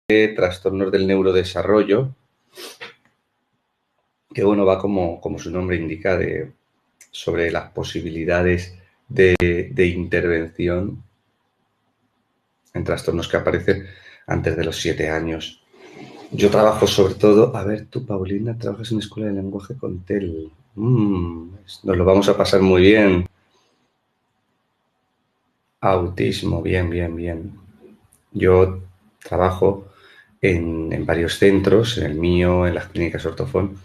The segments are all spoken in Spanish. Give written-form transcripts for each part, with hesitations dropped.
trastornos del neurodesarrollo, que bueno, va como su nombre indica, sobre las posibilidades de intervención en trastornos que aparecen antes de los 7 años. Yo trabajo sobre todo, a ver, tú, Paulina, trabajas en Escuela de Lenguaje con TEL. Nos lo vamos a pasar muy bien. Autismo, bien, bien, bien. Yo trabajo en varios centros, en el mío, en las clínicas Ortofón,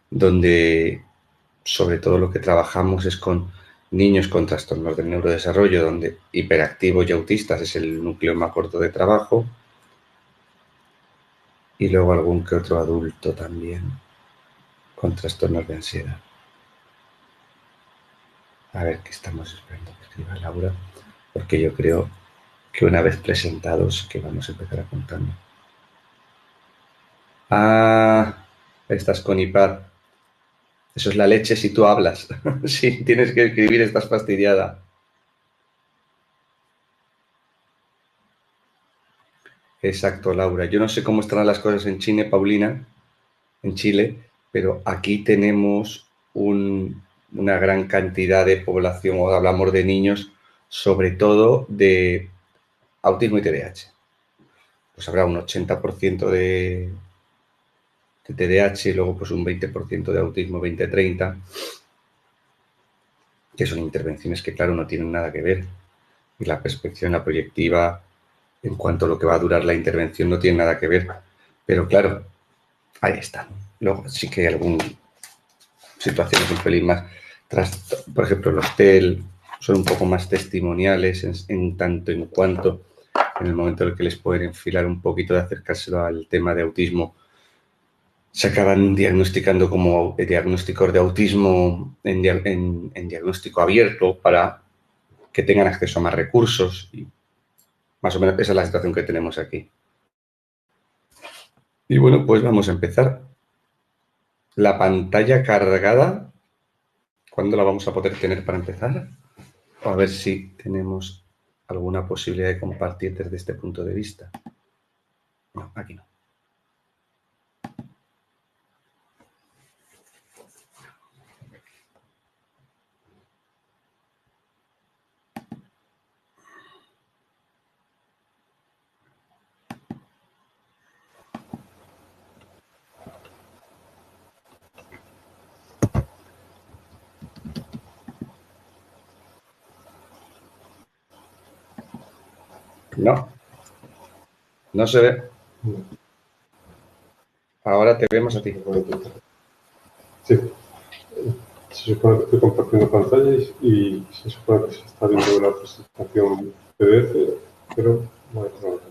donde sobre todo lo que trabajamos es con niños con trastornos del neurodesarrollo, donde hiperactivos y autistas es el núcleo más corto de trabajo, y luego algún que otro adulto también con trastornos de ansiedad. A ver, ¿qué estamos esperando que escriba Laura? Porque yo creo que una vez presentados, que vamos a empezar a contarnos. Ah, estás con iPad. Eso es la leche si tú hablas. Si tienes que escribir, estás fastidiada. Exacto, Laura. Yo no sé cómo estarán las cosas en Chile, Paulina, en Chile, pero aquí tenemos una gran cantidad de población, o hablamos de niños, sobre todo de autismo y TDAH. Pues habrá un 80% de TDAH y luego pues un 20% de autismo 20-30, que son intervenciones que, claro, no tienen nada que ver. Y la perspectiva, la proyectiva, en cuanto a lo que va a durar la intervención, no tiene nada que ver. Pero claro, ahí está. Luego sí que hay algunas situaciones un pelín más. Por ejemplo, los TEL son un poco más testimoniales en tanto en cuanto en el momento en el que les pueden enfilar un poquito de acercárselo al tema de autismo, se acaban diagnosticando como diagnósticos de autismo en diagnóstico abierto para que tengan acceso a más recursos. Y más o menos esa es la situación que tenemos aquí. Y bueno, pues vamos a empezar. La pantalla cargada, ¿cuándo la vamos a poder tener para empezar? A ver si tenemos alguna posibilidad de compartir desde este punto de vista. No, aquí no. No, no se ve. Ahora te vemos a ti. Sí. Se supone que estoy compartiendo pantalla y se supone que se está viendo la presentación PDF, pero no hay problema.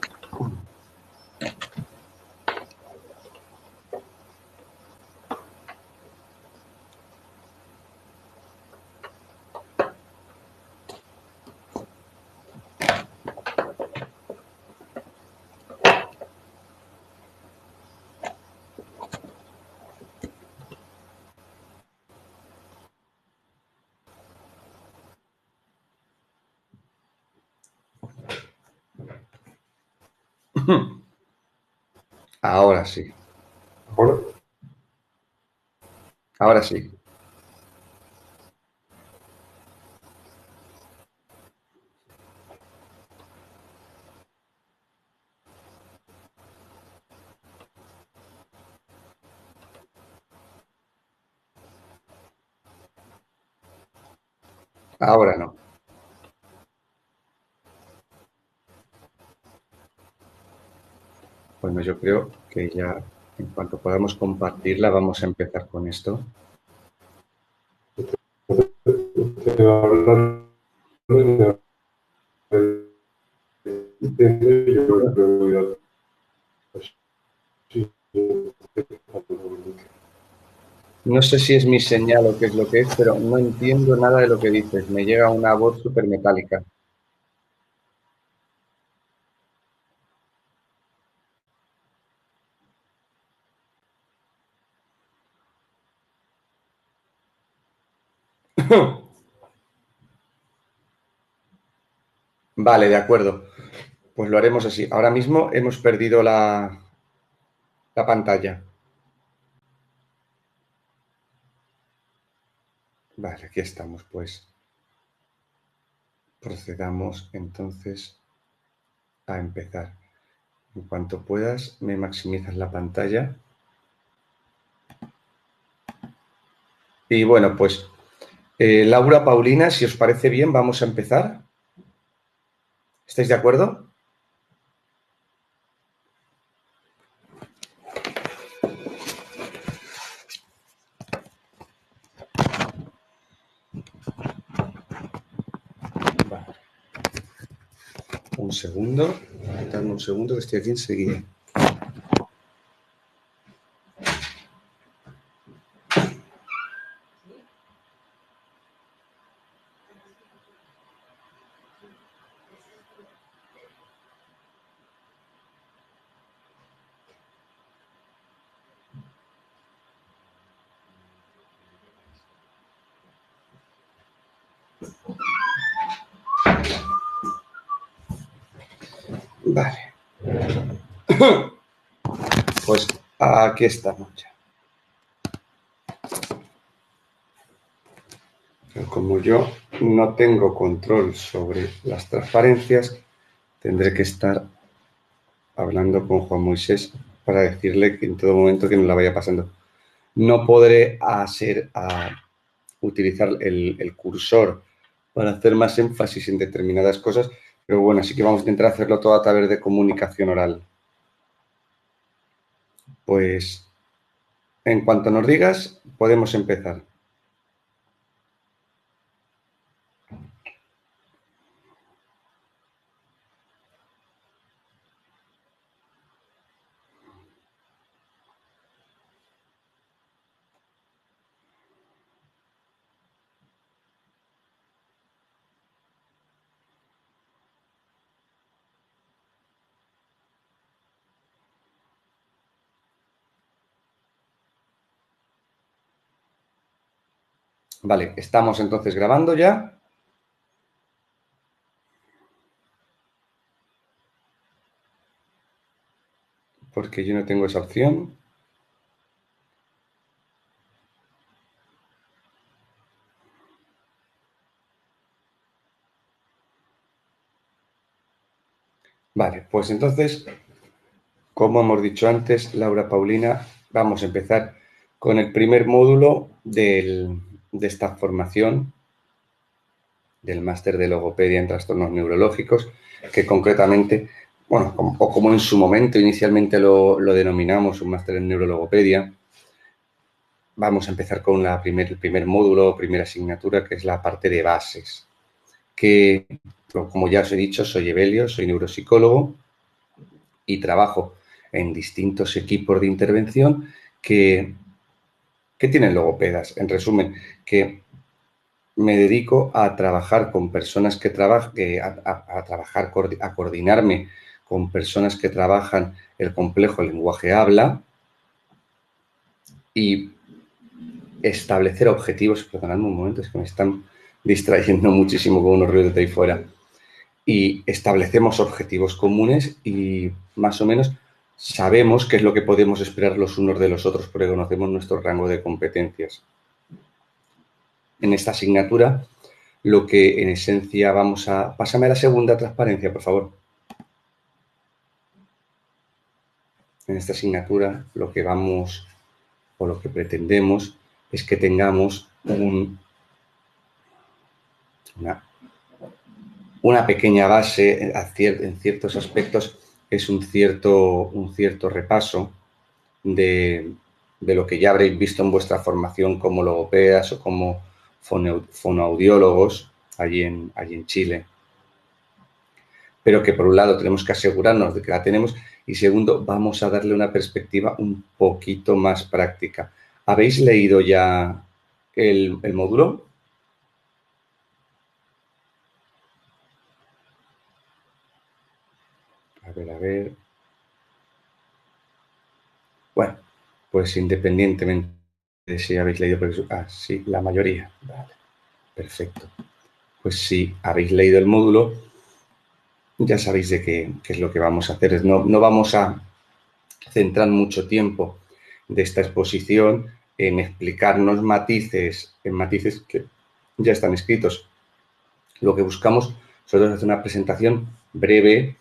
Ahora sí. ¿Ahora? Ahora sí. Ahora no. Bueno, yo creo que ya en cuanto podamos compartirla vamos a empezar con esto. Te va a hablar yo creo que voy a... No sé si es mi señal o qué es lo que es, pero no entiendo nada de lo que dices. Me llega una voz súper metálica. Vale, de acuerdo. pues lo haremos así. Ahora mismo hemos perdido la pantalla. Vale, aquí estamos, pues. Procedamos entonces a empezar. En cuanto puedas, me maximizas la pantalla. Y bueno, pues Laura, Paulina, si os parece bien, vamos a empezar. ¿Estáis de acuerdo? Vale. Un segundo. Dame un segundo que estoy aquí enseguida. Vale. Pues aquí estamos ya. Pero como yo no tengo control sobre las transparencias, tendré que estar hablando con Juan Moisés para decirle que en todo momento que nos la vaya pasando. No podré utilizar el cursor para hacer más énfasis en determinadas cosas, pero bueno, así que vamos a intentar hacerlo todo a través de comunicación oral. Pues en cuanto nos digas, podemos empezar. Vale, estamos entonces grabando ya. Porque yo no tengo esa opción. Vale, pues entonces, como hemos dicho antes, Laura, Paulina, vamos a empezar con el primer módulo de esta formación del máster de logopedia en trastornos neurológicos, que concretamente, bueno, como en su momento inicialmente lo denominamos un máster en neurologopedia, vamos a empezar con el primer módulo, primera asignatura, que es la parte de bases, que, como ya os he dicho, soy Evelio, soy neuropsicólogo y trabajo en distintos equipos de intervención que tienen logopedas. En resumen, que me dedico a trabajar con personas que trabajan, a coordinarme con personas que trabajan el complejo lenguaje-habla y establecer objetivos. Perdonadme un momento, es que me están distrayendo muchísimo con unos ruidos de ahí fuera. Y establecemos objetivos comunes y más o menos sabemos qué es lo que podemos esperar los unos de los otros porque conocemos nuestro rango de competencias. En esta asignatura, lo que en esencia vamos a... Pásame a la segunda transparencia, por favor. En esta asignatura, lo que vamos o lo que pretendemos es que tengamos una pequeña base en ciertos aspectos, es un cierto repaso de lo que ya habréis visto en vuestra formación como logopedas o como fonoaudiólogos allí en Chile. Pero que por un lado tenemos que asegurarnos de que la tenemos y segundo, vamos a darle una perspectiva un poquito más práctica. ¿Habéis leído ya el módulo? A ver. Bueno, pues independientemente de si habéis leído... sí, la mayoría. Vale, perfecto. Pues si habéis leído el módulo, ya sabéis de qué es lo que vamos a hacer. No vamos a centrar mucho tiempo de esta exposición en explicarnos matices, en matices que ya están escritos. Lo que buscamos nosotros es hacer una presentación breve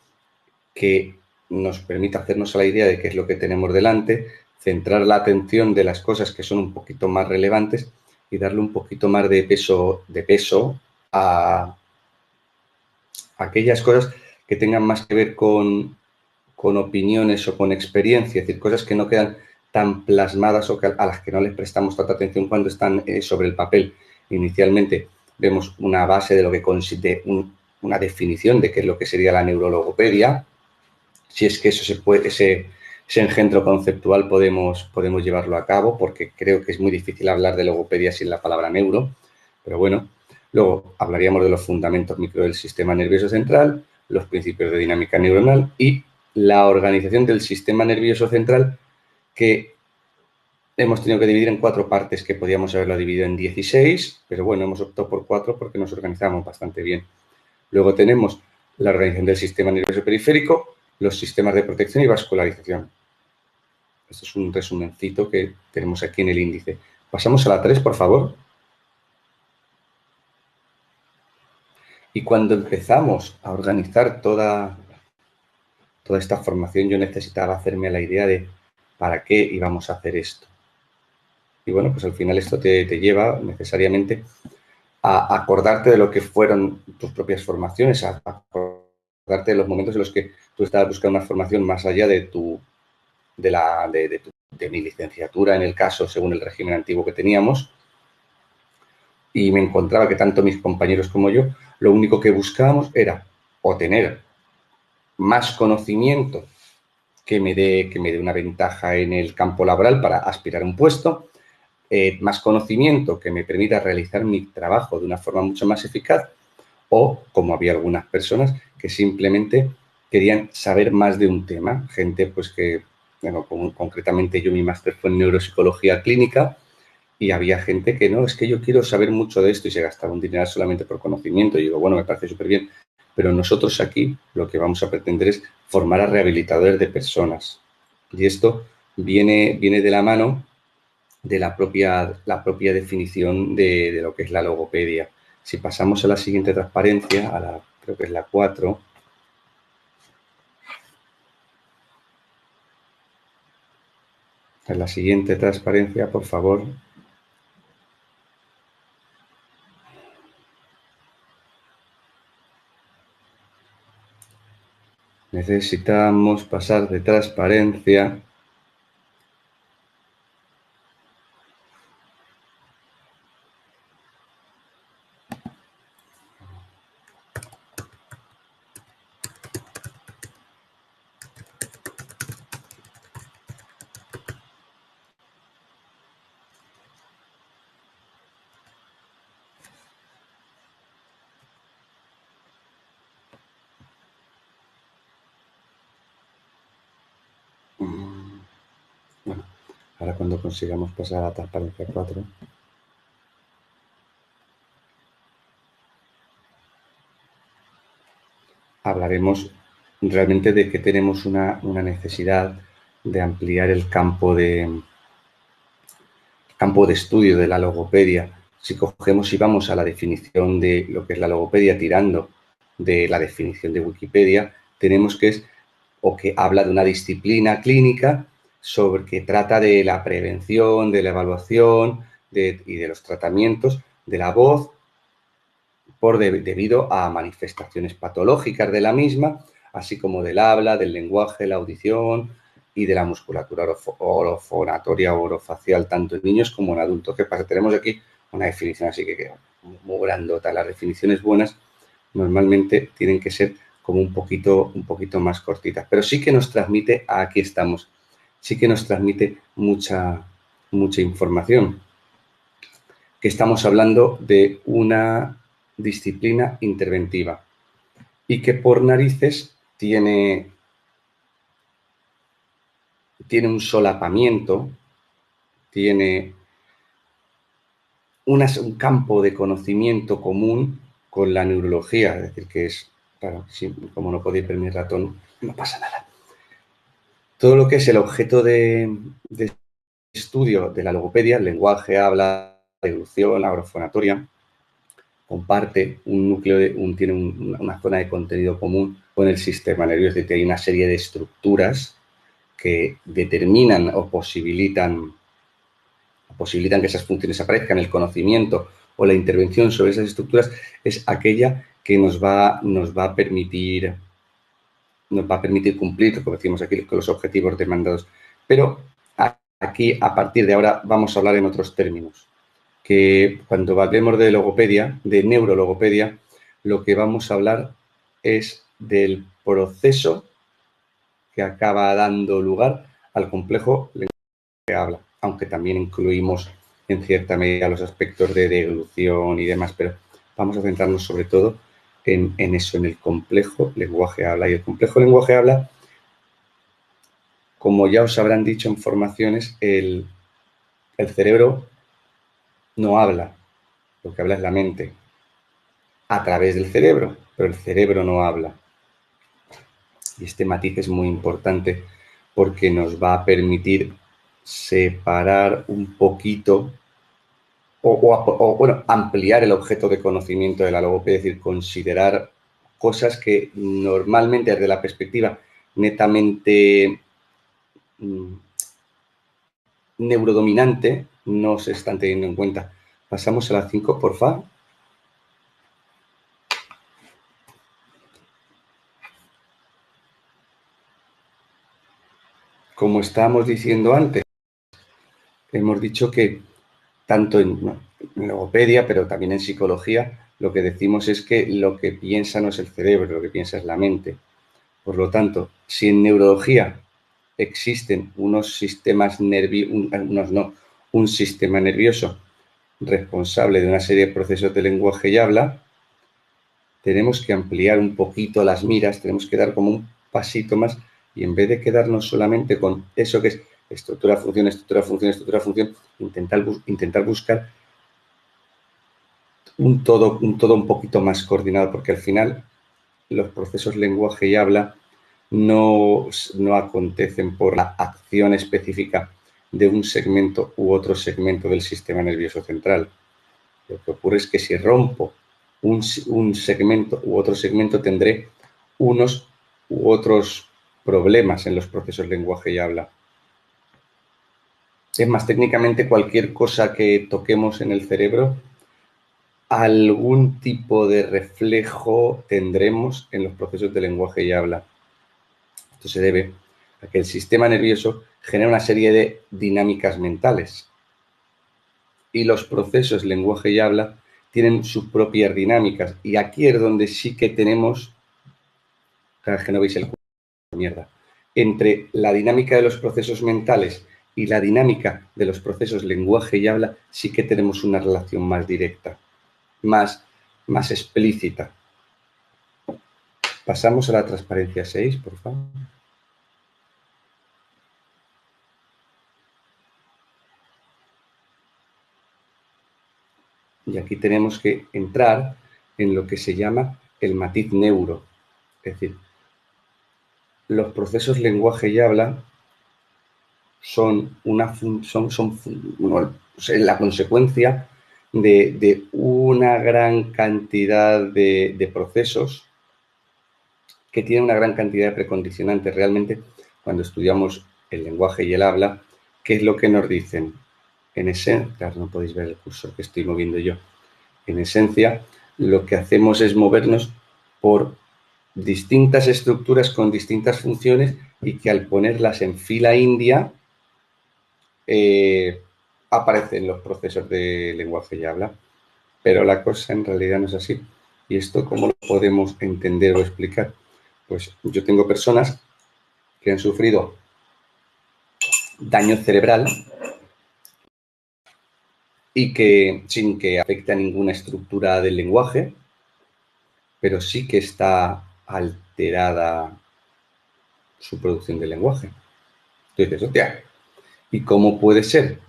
que nos permita hacernos a la idea de qué es lo que tenemos delante, centrar la atención de las cosas que son un poquito más relevantes y darle un poquito más de peso a aquellas cosas que tengan más que ver con opiniones o con experiencia, es decir, cosas que no quedan tan plasmadas o a las que no les prestamos tanta atención cuando están sobre el papel. Inicialmente vemos una base de lo que consiste, una definición de qué es lo que sería la neurologopedia, si es que eso se puede, ese engendro conceptual podemos llevarlo a cabo, porque creo que es muy difícil hablar de logopedia sin la palabra neuro, pero bueno. Luego hablaríamos de los fundamentos micro del sistema nervioso central, los principios de dinámica neuronal y la organización del sistema nervioso central, que hemos tenido que dividir en 4 partes, que podíamos haberlo dividido en 16, pero bueno, hemos optado por 4 porque nos organizamos bastante bien. Luego tenemos la organización del sistema nervioso periférico, los sistemas de protección y vascularización. Esto es un resumencito que tenemos aquí en el índice. Pasamos a la 3, por favor. Y cuando empezamos a organizar toda esta formación, yo necesitaba hacerme a la idea de para qué íbamos a hacer esto. Y bueno, pues al final esto te lleva necesariamente a acordarte de lo que fueron tus propias formaciones, a acordarte de los momentos en los que tú estabas buscando una formación más allá de mi licenciatura, en el caso, según el régimen antiguo que teníamos. Y me encontraba que tanto mis compañeros como yo, lo único que buscábamos era o tener más conocimiento que me dé una ventaja en el campo laboral para aspirar a un puesto, más conocimiento que me permita realizar mi trabajo de una forma mucho más eficaz, o, como había algunas personas, que simplemente querían saber más de un tema. Gente, pues que, bueno, concretamente yo mi máster fue en neuropsicología clínica y había gente que no, es que yo quiero saber mucho de esto y se gastaba un dinero solamente por conocimiento. Y digo, bueno, me parece súper bien, pero nosotros aquí lo que vamos a pretender es formar a rehabilitadores de personas. Y esto viene de la mano de la propia definición de lo que es la logopedia. Si pasamos a la siguiente transparencia, creo que es la 4. A la siguiente transparencia, por favor. Necesitamos pasar de transparencia . Bueno, ahora cuando consigamos pasar a la transparencia 4. Hablaremos realmente de que tenemos una necesidad de ampliar el campo de estudio de la logopedia. Si cogemos y vamos a la definición de lo que es la logopedia tirando de la definición de Wikipedia, tenemos que habla de una disciplina clínica que trata de la prevención, de la evaluación y de los tratamientos de la voz debido a manifestaciones patológicas de la misma, así como del habla, del lenguaje, la audición y de la musculatura orofonatoria o orofacial, tanto en niños como en adultos. ¿Qué pasa? Tenemos aquí una definición así que queda muy grandota. Las definiciones buenas normalmente tienen que ser como un poquito más cortitas, pero sí que nos transmite, aquí estamos, sí que nos transmite mucha información. Que estamos hablando de una disciplina interventiva y que por narices tiene un solapamiento, tiene un campo de conocimiento común con la neurología, es decir, que es Claro, sí, como no podéis ver mi ratón, no pasa nada. Todo lo que es el objeto de estudio de la logopedia, el lenguaje, habla, deglución, agrofonatoria, comparte un núcleo, tiene una zona de contenido común con el sistema nervioso, es decir, hay una serie de estructuras que determinan o posibilitan que esas funciones aparezcan. El conocimiento o la intervención sobre esas estructuras es aquella que nos va a permitir cumplir, como decimos aquí, con los objetivos demandados. Pero aquí, a partir de ahora, vamos a hablar en otros términos. Que cuando hablemos de logopedia, de neurologopedia, lo que vamos a hablar es del proceso que acaba dando lugar al complejo lenguaje que habla, aunque también incluimos en cierta medida los aspectos de deglución y demás, pero vamos a centrarnos sobre todo en eso, en el complejo lenguaje habla. Y el complejo lenguaje habla, como ya os habrán dicho en formaciones, el cerebro no habla, lo que habla es la mente, a través del cerebro, pero el cerebro no habla. Y este matiz es muy importante porque nos va a permitir separar un poquito bueno, ampliar el objeto de conocimiento de la logopedia, es decir, considerar cosas que normalmente desde la perspectiva netamente neurodominante no se están teniendo en cuenta. Pasamos a la 5, por favor. Como estábamos diciendo antes, hemos dicho que tanto en logopedia, pero también en psicología, lo que decimos es que lo que piensa no es el cerebro, lo que piensa es la mente. Por lo tanto, si en neurología existen unos sistemas un sistema nervioso responsable de una serie de procesos de lenguaje y habla, tenemos que ampliar un poquito las miras, tenemos que dar como un pasito más y en vez de quedarnos solamente con eso que es estructura, función, estructura, función, estructura, función, intentar buscar un todo un poquito más coordinado, porque al final los procesos lenguaje y habla no acontecen por la acción específica de un segmento u otro segmento del sistema nervioso central. Lo que ocurre es que si rompo un segmento u otro segmento, tendré unos u otros problemas en los procesos lenguaje y habla. Es más, técnicamente cualquier cosa que toquemos en el cerebro, algún tipo de reflejo tendremos en los procesos de lenguaje y habla. Esto se debe a que el sistema nervioso genera una serie de dinámicas mentales y los procesos lenguaje y habla tienen sus propias dinámicas. Y aquí es donde sí que tenemos, cada vez que no veis el curso, mierda, entre la dinámica de los procesos mentales y la dinámica de los procesos lenguaje y habla, sí que tenemos una relación más directa, más explícita. Pasamos a la transparencia 6, por favor. Y aquí tenemos que entrar en lo que se llama el matiz neuro. Es decir, los procesos lenguaje y habla son la consecuencia de una gran cantidad de procesos que tienen una gran cantidad de precondicionantes. Realmente, cuando estudiamos el lenguaje y el habla, ¿qué es lo que nos dicen? En esencia, claro, no podéis ver el cursor que estoy moviendo yo. En esencia, lo que hacemos es movernos por distintas estructuras con distintas funciones y que al ponerlas en fila india aparecen los procesos de lenguaje y habla. Pero la cosa en realidad no es así. ¿Y esto cómo lo podemos entender o explicar? Pues yo tengo personas que han sufrido daño cerebral y que sin que afecte a ninguna estructura del lenguaje, pero sí que está alterada su producción de lenguaje. Entonces, hostia, ¿y cómo puede ser?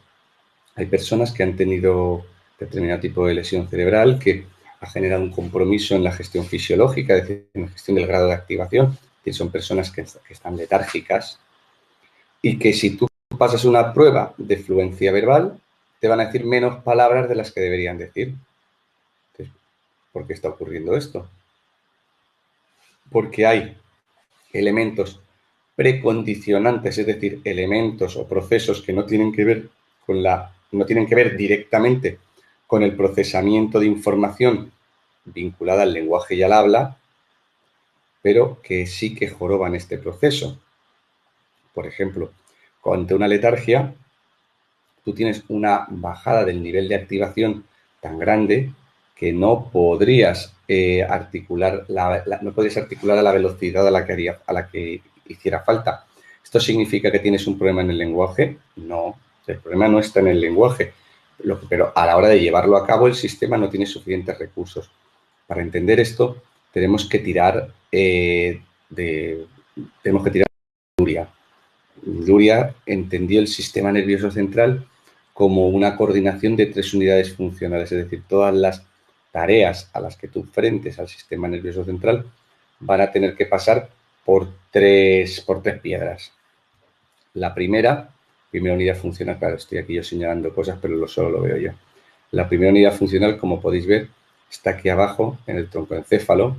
Hay personas que han tenido determinado tipo de lesión cerebral que ha generado un compromiso en la gestión fisiológica, es decir, en la gestión del grado de activación, que son personas que están letárgicas y que si tú pasas una prueba de fluencia verbal, te van a decir menos palabras de las que deberían decir. Entonces, ¿por qué está ocurriendo esto? Porque hay elementos precondicionantes, es decir, elementos o procesos que no tienen que ver no tienen que ver directamente con el procesamiento de información vinculada al lenguaje y al habla, pero que sí que joroban este proceso. Por ejemplo, ante una letargia, tú tienes una bajada del nivel de activación tan grande que no podrías articular no podrías articular a la velocidad a la que hiciera falta. ¿Esto significa que tienes un problema en el lenguaje? No, el problema no está en el lenguaje, pero a la hora de llevarlo a cabo el sistema no tiene suficientes recursos. Para entender esto tenemos que tirar de Luria. Luria entendió el sistema nervioso central como una coordinación de 3 unidades funcionales, es decir, todas las tareas a las que tú frentes al sistema nervioso central van a tener que pasar por tres piedras. La primera unidad funcional, claro, estoy aquí yo señalando cosas, pero solo lo veo yo. La primera unidad funcional, como podéis ver, está aquí abajo en el troncoencéfalo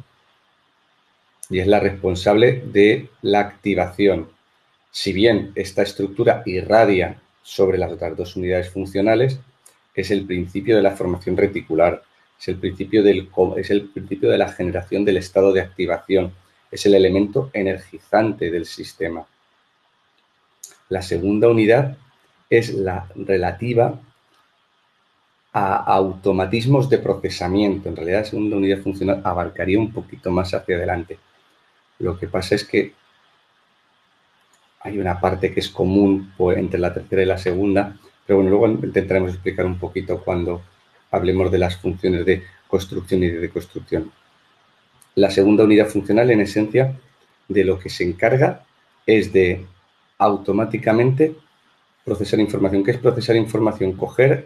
y es la responsable de la activación. Si bien esta estructura irradia sobre las otras 2 unidades funcionales, es el principio de la formación reticular, es el principio de la generación del estado de activación, es el elemento energizante del sistema. La segunda unidad es la relativa a automatismos de procesamiento. En realidad, la segunda unidad funcional abarcaría un poquito más hacia adelante. Lo que pasa es que hay una parte que es común entre la tercera y la segunda, pero bueno, luego intentaremos explicar un poquito cuando hablemos de las funciones de construcción y de deconstrucción. La segunda unidad funcional, en esencia, de lo que se encarga es de automáticamente procesar información. ¿Qué es procesar información? Coger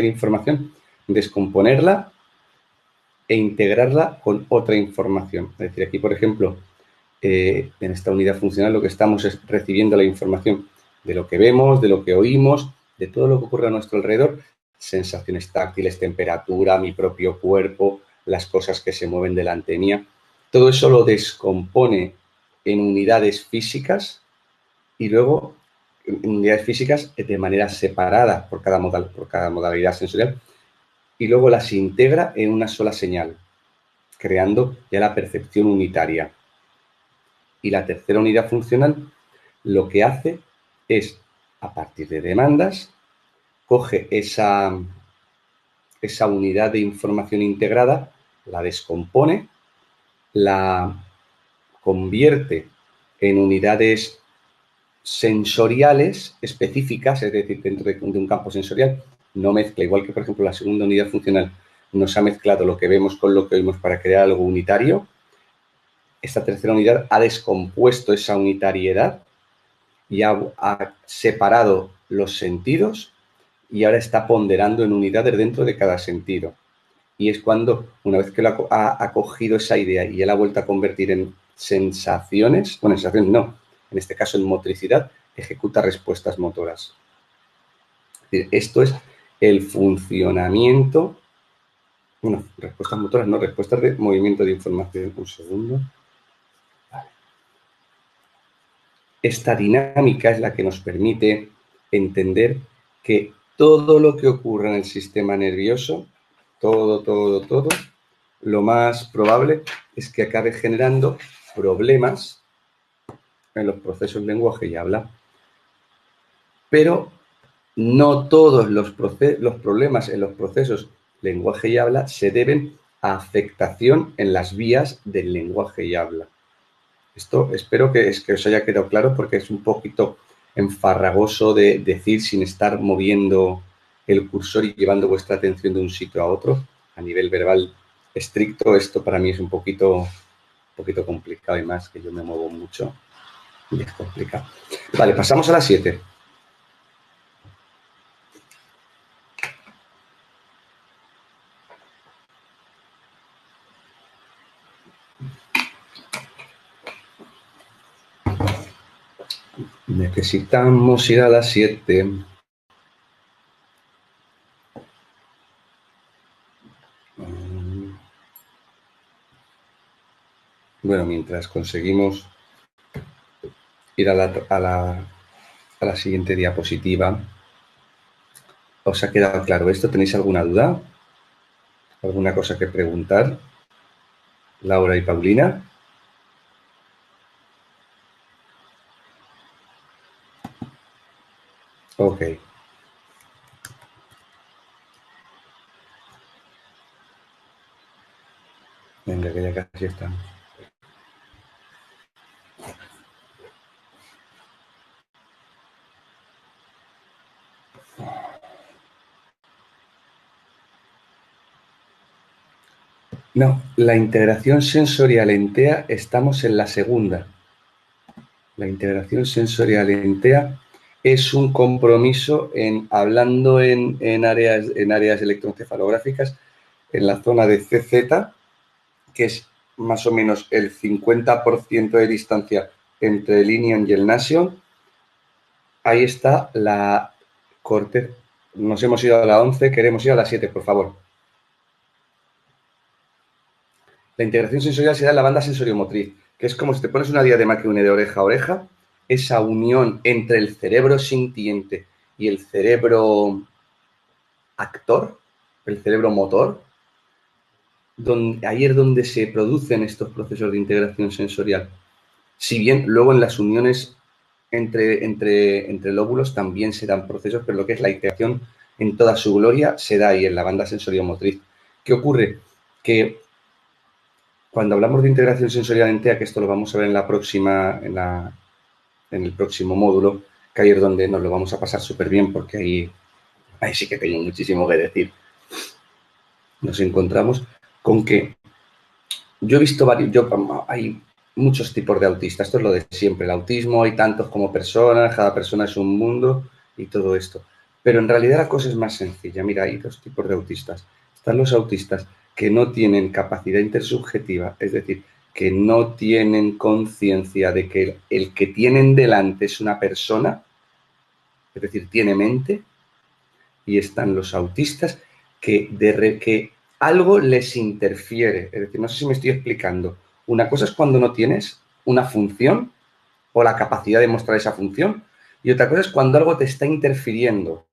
información, descomponerla e integrarla con otra información. Es decir, aquí, por ejemplo, en esta unidad funcional lo que estamos es recibiendo la información de lo que vemos, de lo que oímos, de todo lo que ocurre a nuestro alrededor, sensaciones táctiles, temperatura, mi propio cuerpo, las cosas que se mueven delante mía. Todo eso lo descompone en unidades físicas y luego en unidades físicas de manera separada por cada modalidad sensorial y luego las integra en una sola señal, creando ya la percepción unitaria. Y la tercera unidad funcional lo que hace es, a partir de demandas, coge esa unidad de información integrada, la descompone, la convierte en unidades sensoriales específicas, es decir, dentro de un campo sensorial, no mezcla, igual que, por ejemplo, la segunda unidad funcional nos ha mezclado lo que vemos con lo que oímos para crear algo unitario. Esta tercera unidad ha descompuesto esa unitariedad y ha separado los sentidos y ahora está ponderando en unidades dentro de cada sentido. Y es cuando, una vez que lo ha cogido esa idea y él ha vuelto a convertir en sensaciones, bueno, sensaciones no, en este caso en motricidad, ejecuta respuestas motoras. Es decir, esto es el funcionamiento, bueno, respuestas motoras, no, respuestas de movimiento de información. Un segundo. Vale. Esta dinámica es la que nos permite entender que todo lo que ocurre en el sistema nervioso, todo, lo más probable es que acabe generando problemas en los procesos lenguaje y habla. Pero no todos los problemas en los procesos lenguaje y habla se deben a afectación en las vías del lenguaje y habla. Esto espero que os haya quedado claro porque es un poquito enfarragoso de decir sin estar moviendo el cursor y llevando vuestra atención de un sitio a otro. A nivel verbal estricto, esto para mí es un poquito complicado y más que yo me muevo mucho y es complicado. Vale, pasamos a la 7. Necesitamos ir a las 7. Bueno, mientras conseguimos ir a la siguiente diapositiva, ¿os ha quedado claro esto? ¿Tenéis alguna duda? ¿Alguna cosa que preguntar? Laura y Paulina. Ok. Venga, que ya casi estamos. No, la integración sensorial en TEA estamos en la segunda. La integración sensorial en TEA es un compromiso hablando en áreas electroencefalográficas, en la zona de CZ, que es más o menos el 50% de distancia entre el inion y el nasion. Ahí está la corte. Nos hemos ido a la 11, queremos ir a la 7, por favor. La integración sensorial se da en la banda sensoriomotriz, que es como si te pones una diadema que une de oreja a oreja, esa unión entre el cerebro sintiente y el cerebro actor, el cerebro motor, ahí es donde se producen estos procesos de integración sensorial. Si bien luego en las uniones entre lóbulos también se dan procesos, pero lo que es la integración en toda su gloria se da ahí en la banda sensoriomotriz. ¿Qué ocurre? Que cuando hablamos de integración sensorial en TEA, que esto lo vamos a ver en el próximo módulo, que ahí es donde nos lo vamos a pasar súper bien, porque ahí sí que tengo muchísimo que decir. Nos encontramos con que yo he visto hay muchos tipos de autistas, esto es lo de siempre, el autismo, hay tantos como personas, cada persona es un mundo y todo esto. Pero en realidad la cosa es más sencilla. Mira, hay dos tipos de autistas. Están los autistas que no tienen capacidad intersubjetiva, es decir, que no tienen conciencia de que el que tienen delante es una persona, es decir, tiene mente, y están los autistas que algo les interfiere. Es decir, no sé si me estoy explicando. Una cosa es cuando no tienes una función o la capacidad de mostrar esa función, y otra cosa es cuando algo te está interfiriendo.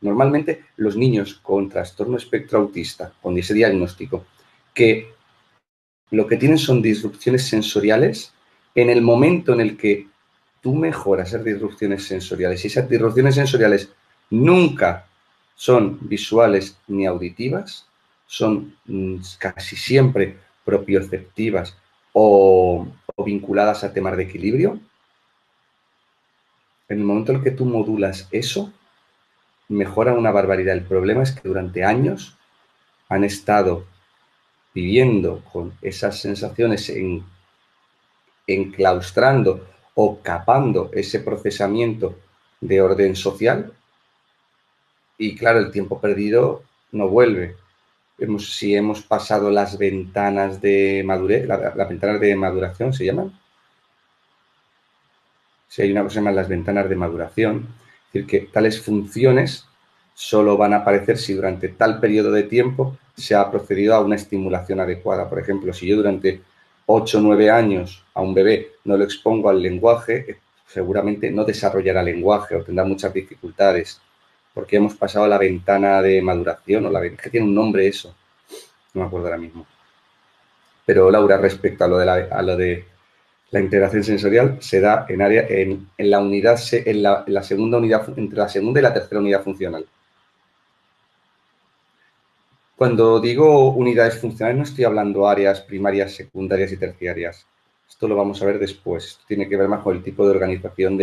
Normalmente los niños con trastorno espectro autista, con ese diagnóstico, que lo que tienen son disrupciones sensoriales, en el momento en el que tú mejoras esas disrupciones sensoriales, y esas disrupciones sensoriales nunca son visuales ni auditivas, son casi siempre propioceptivas o vinculadas a temas de equilibrio. En el momento en el que tú modulas eso, mejora una barbaridad. El problema es que durante años han estado viviendo con esas sensaciones enclaustrando o capando ese procesamiento de orden social, y claro, el tiempo perdido no vuelve. Si hemos pasado las ventanas de madurez, las ventanas de maduración se llaman. Si hay una cosa que se llama las ventanas de maduración, es decir, que tales funciones solo van a aparecer si durante tal periodo de tiempo se ha procedido a una estimulación adecuada. Por ejemplo, si yo durante 8 o 9 años a un bebé no lo expongo al lenguaje, seguramente no desarrollará lenguaje o tendrá muchas dificultades, porque hemos pasado a la ventana de maduración, es que tiene un nombre eso, no me acuerdo ahora mismo. Pero Laura, respecto a lo de la integración sensorial, se da en la unidad, en la segunda unidad, entre la segunda y la tercera unidad funcional. Cuando digo unidades funcionales no estoy hablando áreas primarias, secundarias y terciarias. Esto lo vamos a ver después. Esto tiene que ver más con el tipo de organización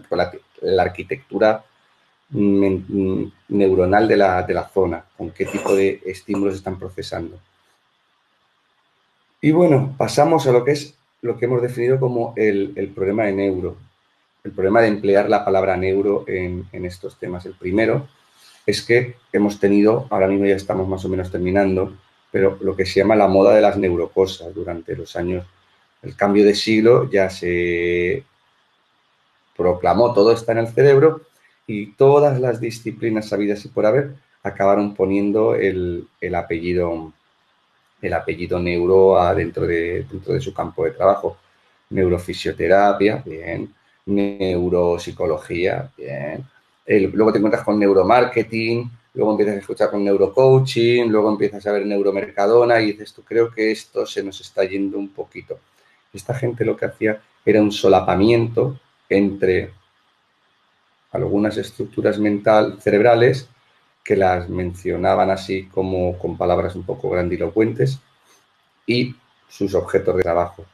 con la arquitectura neuronal de la zona, con qué tipo de estímulos están procesando. Y bueno, pasamos a lo que hemos definido como el problema de neuro, el problema de emplear la palabra neuro en estos temas. El primero es que hemos tenido, ahora mismo ya estamos más o menos terminando, pero lo que se llama la moda de las neurocosas durante los años el cambio de siglo ya se proclamó, todo está en el cerebro, y todas las disciplinas sabidas y por haber acabaron poniendo el apellido neuro dentro de su campo de trabajo. Neurofisioterapia, bien. Neuropsicología, bien. Luego te encuentras con neuromarketing, luego empiezas a escuchar con neurocoaching, luego empiezas a ver neuromercadona y dices, tú, creo que esto se nos está yendo un poquito. Esta gente lo que hacía era un solapamiento entre algunas estructuras cerebrales que las mencionaban así como con palabras un poco grandilocuentes y sus objetos de trabajo.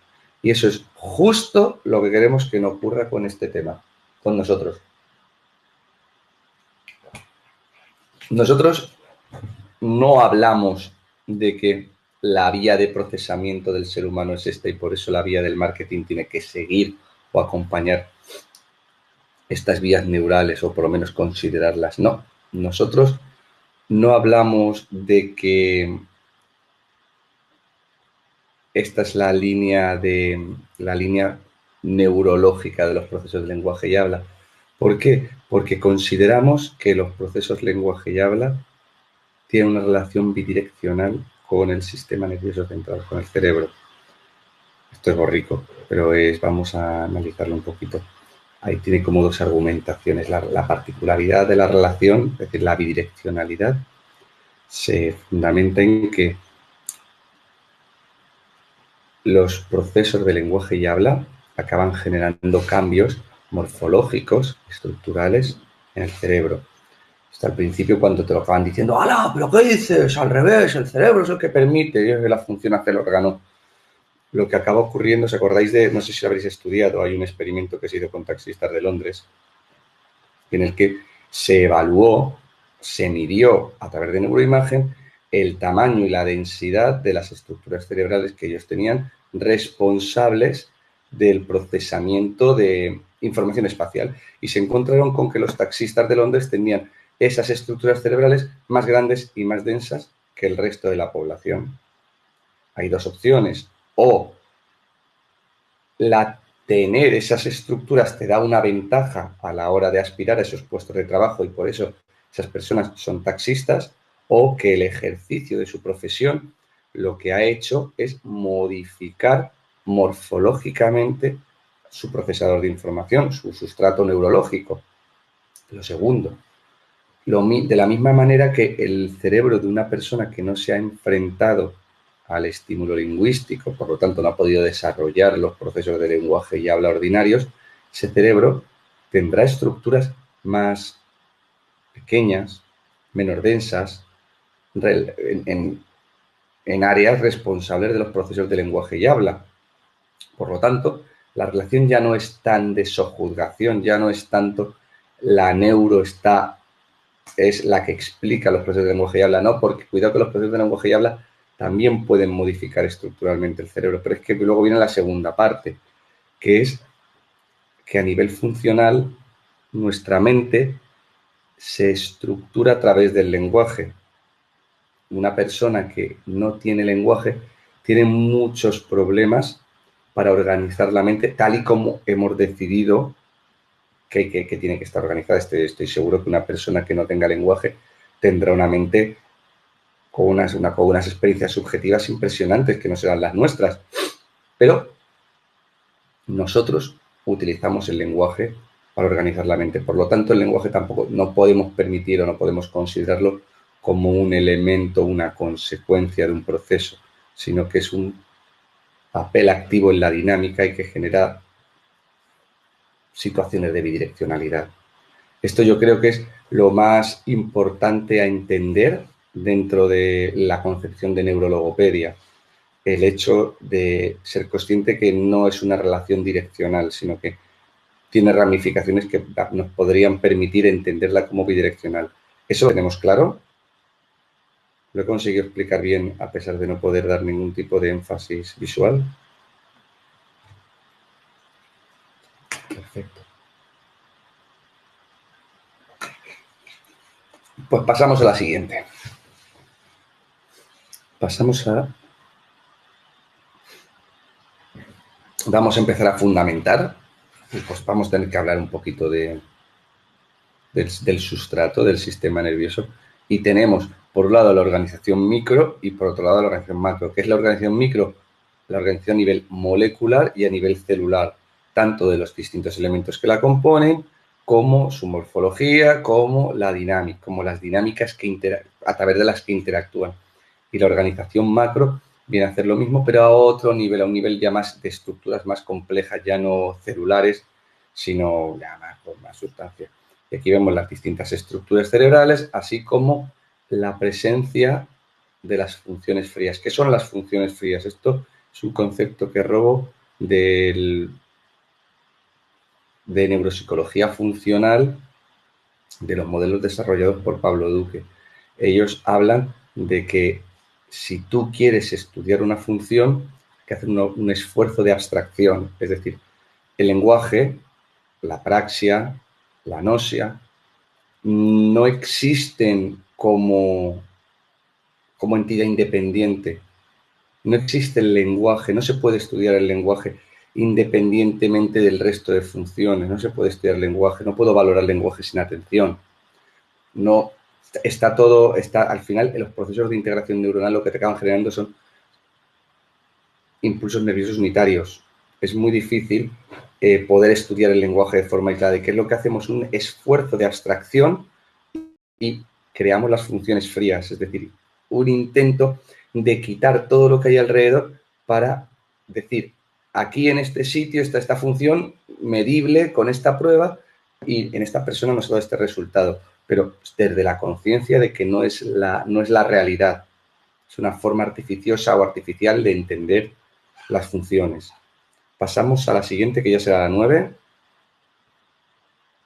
Y eso es justo lo que queremos que no ocurra con este tema, con nosotros. Nosotros no hablamos de que la vía de procesamiento del ser humano es esta y por eso la vía del marketing tiene que seguir o acompañar estas vías neurales o por lo menos considerarlas. No, nosotros no hablamos de que esta es la línea neurológica de los procesos de lenguaje y habla. ¿Por qué? Porque consideramos que los procesos lenguaje y habla tienen una relación bidireccional con el sistema nervioso central, con el cerebro. Esto es borrico, pero vamos a analizarlo un poquito. Ahí tiene como dos argumentaciones. La particularidad de la relación, es decir, la bidireccionalidad, se fundamenta en que los procesos de lenguaje y habla acaban generando cambios morfológicos, estructurales en el cerebro. Hasta al principio cuando te lo acaban diciendo, ¡hala! ¿Pero qué dices? Al revés, el cerebro es el que permite, y es la función hace el órgano. Lo que acaba ocurriendo, ¿os acordáis de, no sé si lo habréis estudiado, hay un experimento que se hizo con taxistas de Londres, en el que se evaluó, se midió a través de neuroimagen el tamaño y la densidad de las estructuras cerebrales que ellos tenían responsables del procesamiento de información espacial. Y se encontraron con que los taxistas de Londres tenían esas estructuras cerebrales más grandes y más densas que el resto de la población. Hay dos opciones. O tener esas estructuras te da una ventaja a la hora de aspirar a esos puestos de trabajo y por eso esas personas son taxistas, o que el ejercicio de su profesión lo que ha hecho es modificar morfológicamente su procesador de información, su sustrato neurológico. Lo segundo, de la misma manera que el cerebro de una persona que no se ha enfrentado al estímulo lingüístico, por lo tanto no ha podido desarrollar los procesos de lenguaje y habla ordinarios, ese cerebro tendrá estructuras más pequeñas, menos densas, en áreas responsables de los procesos de lenguaje y habla. Por lo tanto, la relación ya no es tan de sojuzgación, ya no es tanto la neuro es la que explica los procesos de lenguaje y habla, no, porque cuidado que los procesos de lenguaje y habla también pueden modificar estructuralmente el cerebro, pero es que luego viene la segunda parte, que es que a nivel funcional nuestra mente se estructura a través del lenguaje. Una persona que no tiene lenguaje tiene muchos problemas para organizar la mente tal y como hemos decidido que tiene que estar organizada. Estoy seguro que una persona que no tenga lenguaje tendrá una mente con unas experiencias subjetivas impresionantes que no serán las nuestras. Pero nosotros utilizamos el lenguaje para organizar la mente. Por lo tanto, el lenguaje tampoco no podemos permitir o no podemos considerarlo como un elemento, una consecuencia de un proceso, sino que es un papel activo en la dinámica y que genera situaciones de bidireccionalidad. Esto yo creo que es lo más importante a entender dentro de la concepción de neurologopedia. El hecho de ser consciente que no es una relación direccional, sino que tiene ramificaciones que nos podrían permitir entenderla como bidireccional. ¿Eso lo tenemos claro? ¿Lo he conseguido explicar bien a pesar de no poder dar ningún tipo de énfasis visual? Perfecto. Pues pasamos a la siguiente. Pasamos a vamos a empezar a fundamentar, pues vamos a tener que hablar un poquito del sustrato del sistema nervioso. Y tenemos, por un lado, la organización micro y, por otro lado, la organización macro. ¿Qué es la organización micro? La organización a nivel molecular y a nivel celular, tanto de los distintos elementos que la componen, como su morfología, como la dinámica, como las dinámicas a través de las que interactúan. Y la organización macro viene a hacer lo mismo, pero a otro nivel, a un nivel ya más de estructuras más complejas, ya no celulares, sino ya más sustancias. Y aquí vemos las distintas estructuras cerebrales, así como la presencia de las funciones frías. ¿Qué son las funciones frías? Esto es un concepto que robo de neuropsicología funcional de los modelos desarrollados por Pablo Duque. Ellos hablan de que si tú quieres estudiar una función, hay que hacer un esfuerzo de abstracción. Es decir, el lenguaje, la praxia, la gnosia, no existen como entidad independiente. No existe el lenguaje, no se puede estudiar el lenguaje independientemente del resto de funciones, no se puede estudiar el lenguaje, no puedo valorar el lenguaje sin atención. No, al final, en los procesos de integración neuronal lo que te acaban generando son impulsos nerviosos unitarios. Es muy difícil poder estudiar el lenguaje de forma aislada. ¿Y qué es lo que hacemos? Un esfuerzo de abstracción y creamos las funciones frías, es decir, un intento de quitar todo lo que hay alrededor para decir, aquí en este sitio está esta función medible con esta prueba y en esta persona nos ha dado este resultado, pero desde la conciencia de que no es la realidad, es una forma artificiosa o artificial de entender las funciones. Pasamos a la siguiente, que ya será la 9.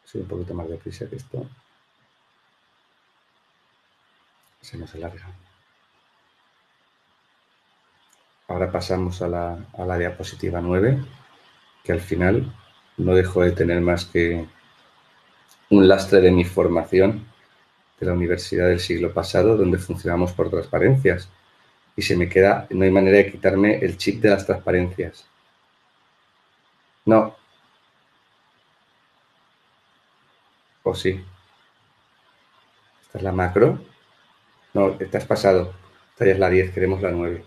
Soy un poquito más deprisa que esto. Se nos alarga. Ahora pasamos a la diapositiva 9, que al final no dejo de tener más que un lastre de mi formación de la universidad del siglo pasado, donde funcionamos por transparencias. Y no hay manera de quitarme el chip de las transparencias. No. ¿O sí? ¿Esta es la macro? No, te has pasado. Esta ya es la 10, queremos la 9.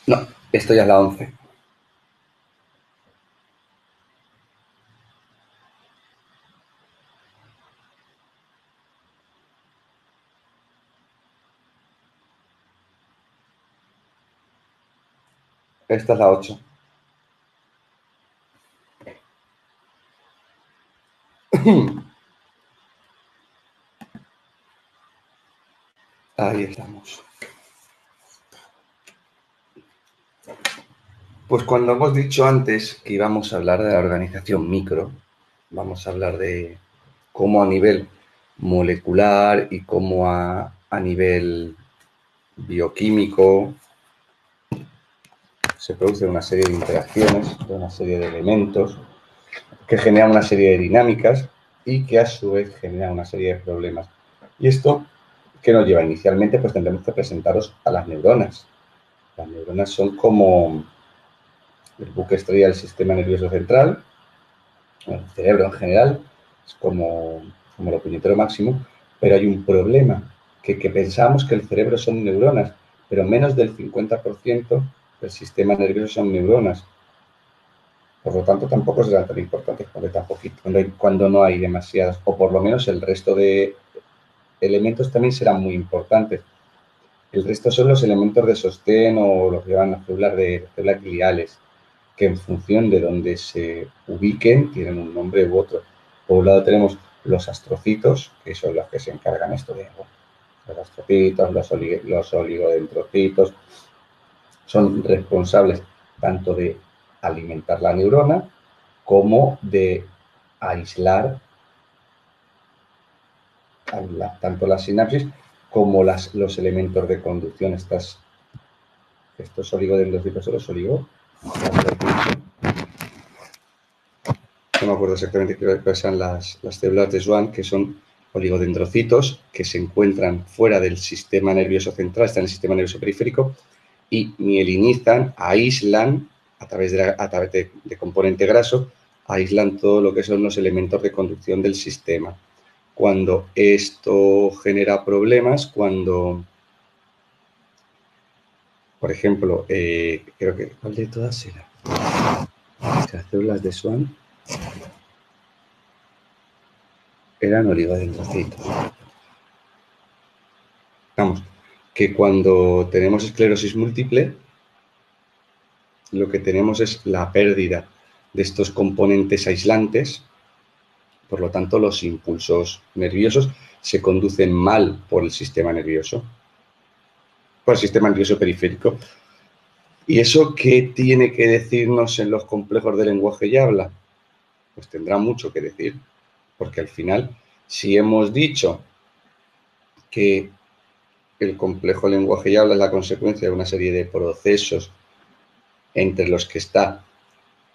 No, esto ya es la 11. Esta es la 8. Ahí estamos. Pues cuando hemos dicho antes que íbamos a hablar de la organización micro, vamos a hablar de cómo a nivel molecular y cómo a nivel bioquímico se produce una serie de interacciones, de una serie de elementos que generan una serie de dinámicas y que a su vez generan una serie de problemas. Y esto, ¿qué nos lleva? Inicialmente, pues tendremos que presentaros a las neuronas. Las neuronas son como el buque estrella del sistema nervioso central, el cerebro en general, es como lo puñetero máximo, pero hay un problema, que pensamos que el cerebro son neuronas, pero menos del 50% del sistema nervioso son neuronas. Por lo tanto, tampoco serán tan importantes cuando no hay demasiadas, o por lo menos el resto de elementos también serán muy importantes. El resto son los elementos de sostén o lo que llaman las células gliales, que en función de donde se ubiquen tienen un nombre u otro. Por un lado tenemos los astrocitos, que son los que se encargan esto de los astrocitos, los oligodendrocitos, son responsables tanto de alimentar la neurona como de aislar tanto la sinapsis como los elementos de conducción. Estos oligodendrocitos son los No me acuerdo exactamente qué son las células de Schwann, que son oligodendrocitos que se encuentran fuera del sistema nervioso central, están en el sistema nervioso periférico, y mielinizan, aíslan, a través de componente graso, aíslan todo lo que son los elementos de conducción del sistema. Cuando esto genera problemas, cuando, por ejemplo, creo que, ¿cuál de todas era? Las células de Schwann eran oligodendrocitos. Vamos, que cuando tenemos esclerosis múltiple, lo que tenemos es la pérdida de estos componentes aislantes, por lo tanto los impulsos nerviosos se conducen mal por el sistema nervioso, por el sistema nervioso periférico. ¿Y eso qué tiene que decirnos en los complejos de lenguaje y habla? Pues tendrá mucho que decir, porque al final, si hemos dicho que el complejo lenguaje y habla es la consecuencia de una serie de procesos entre los que está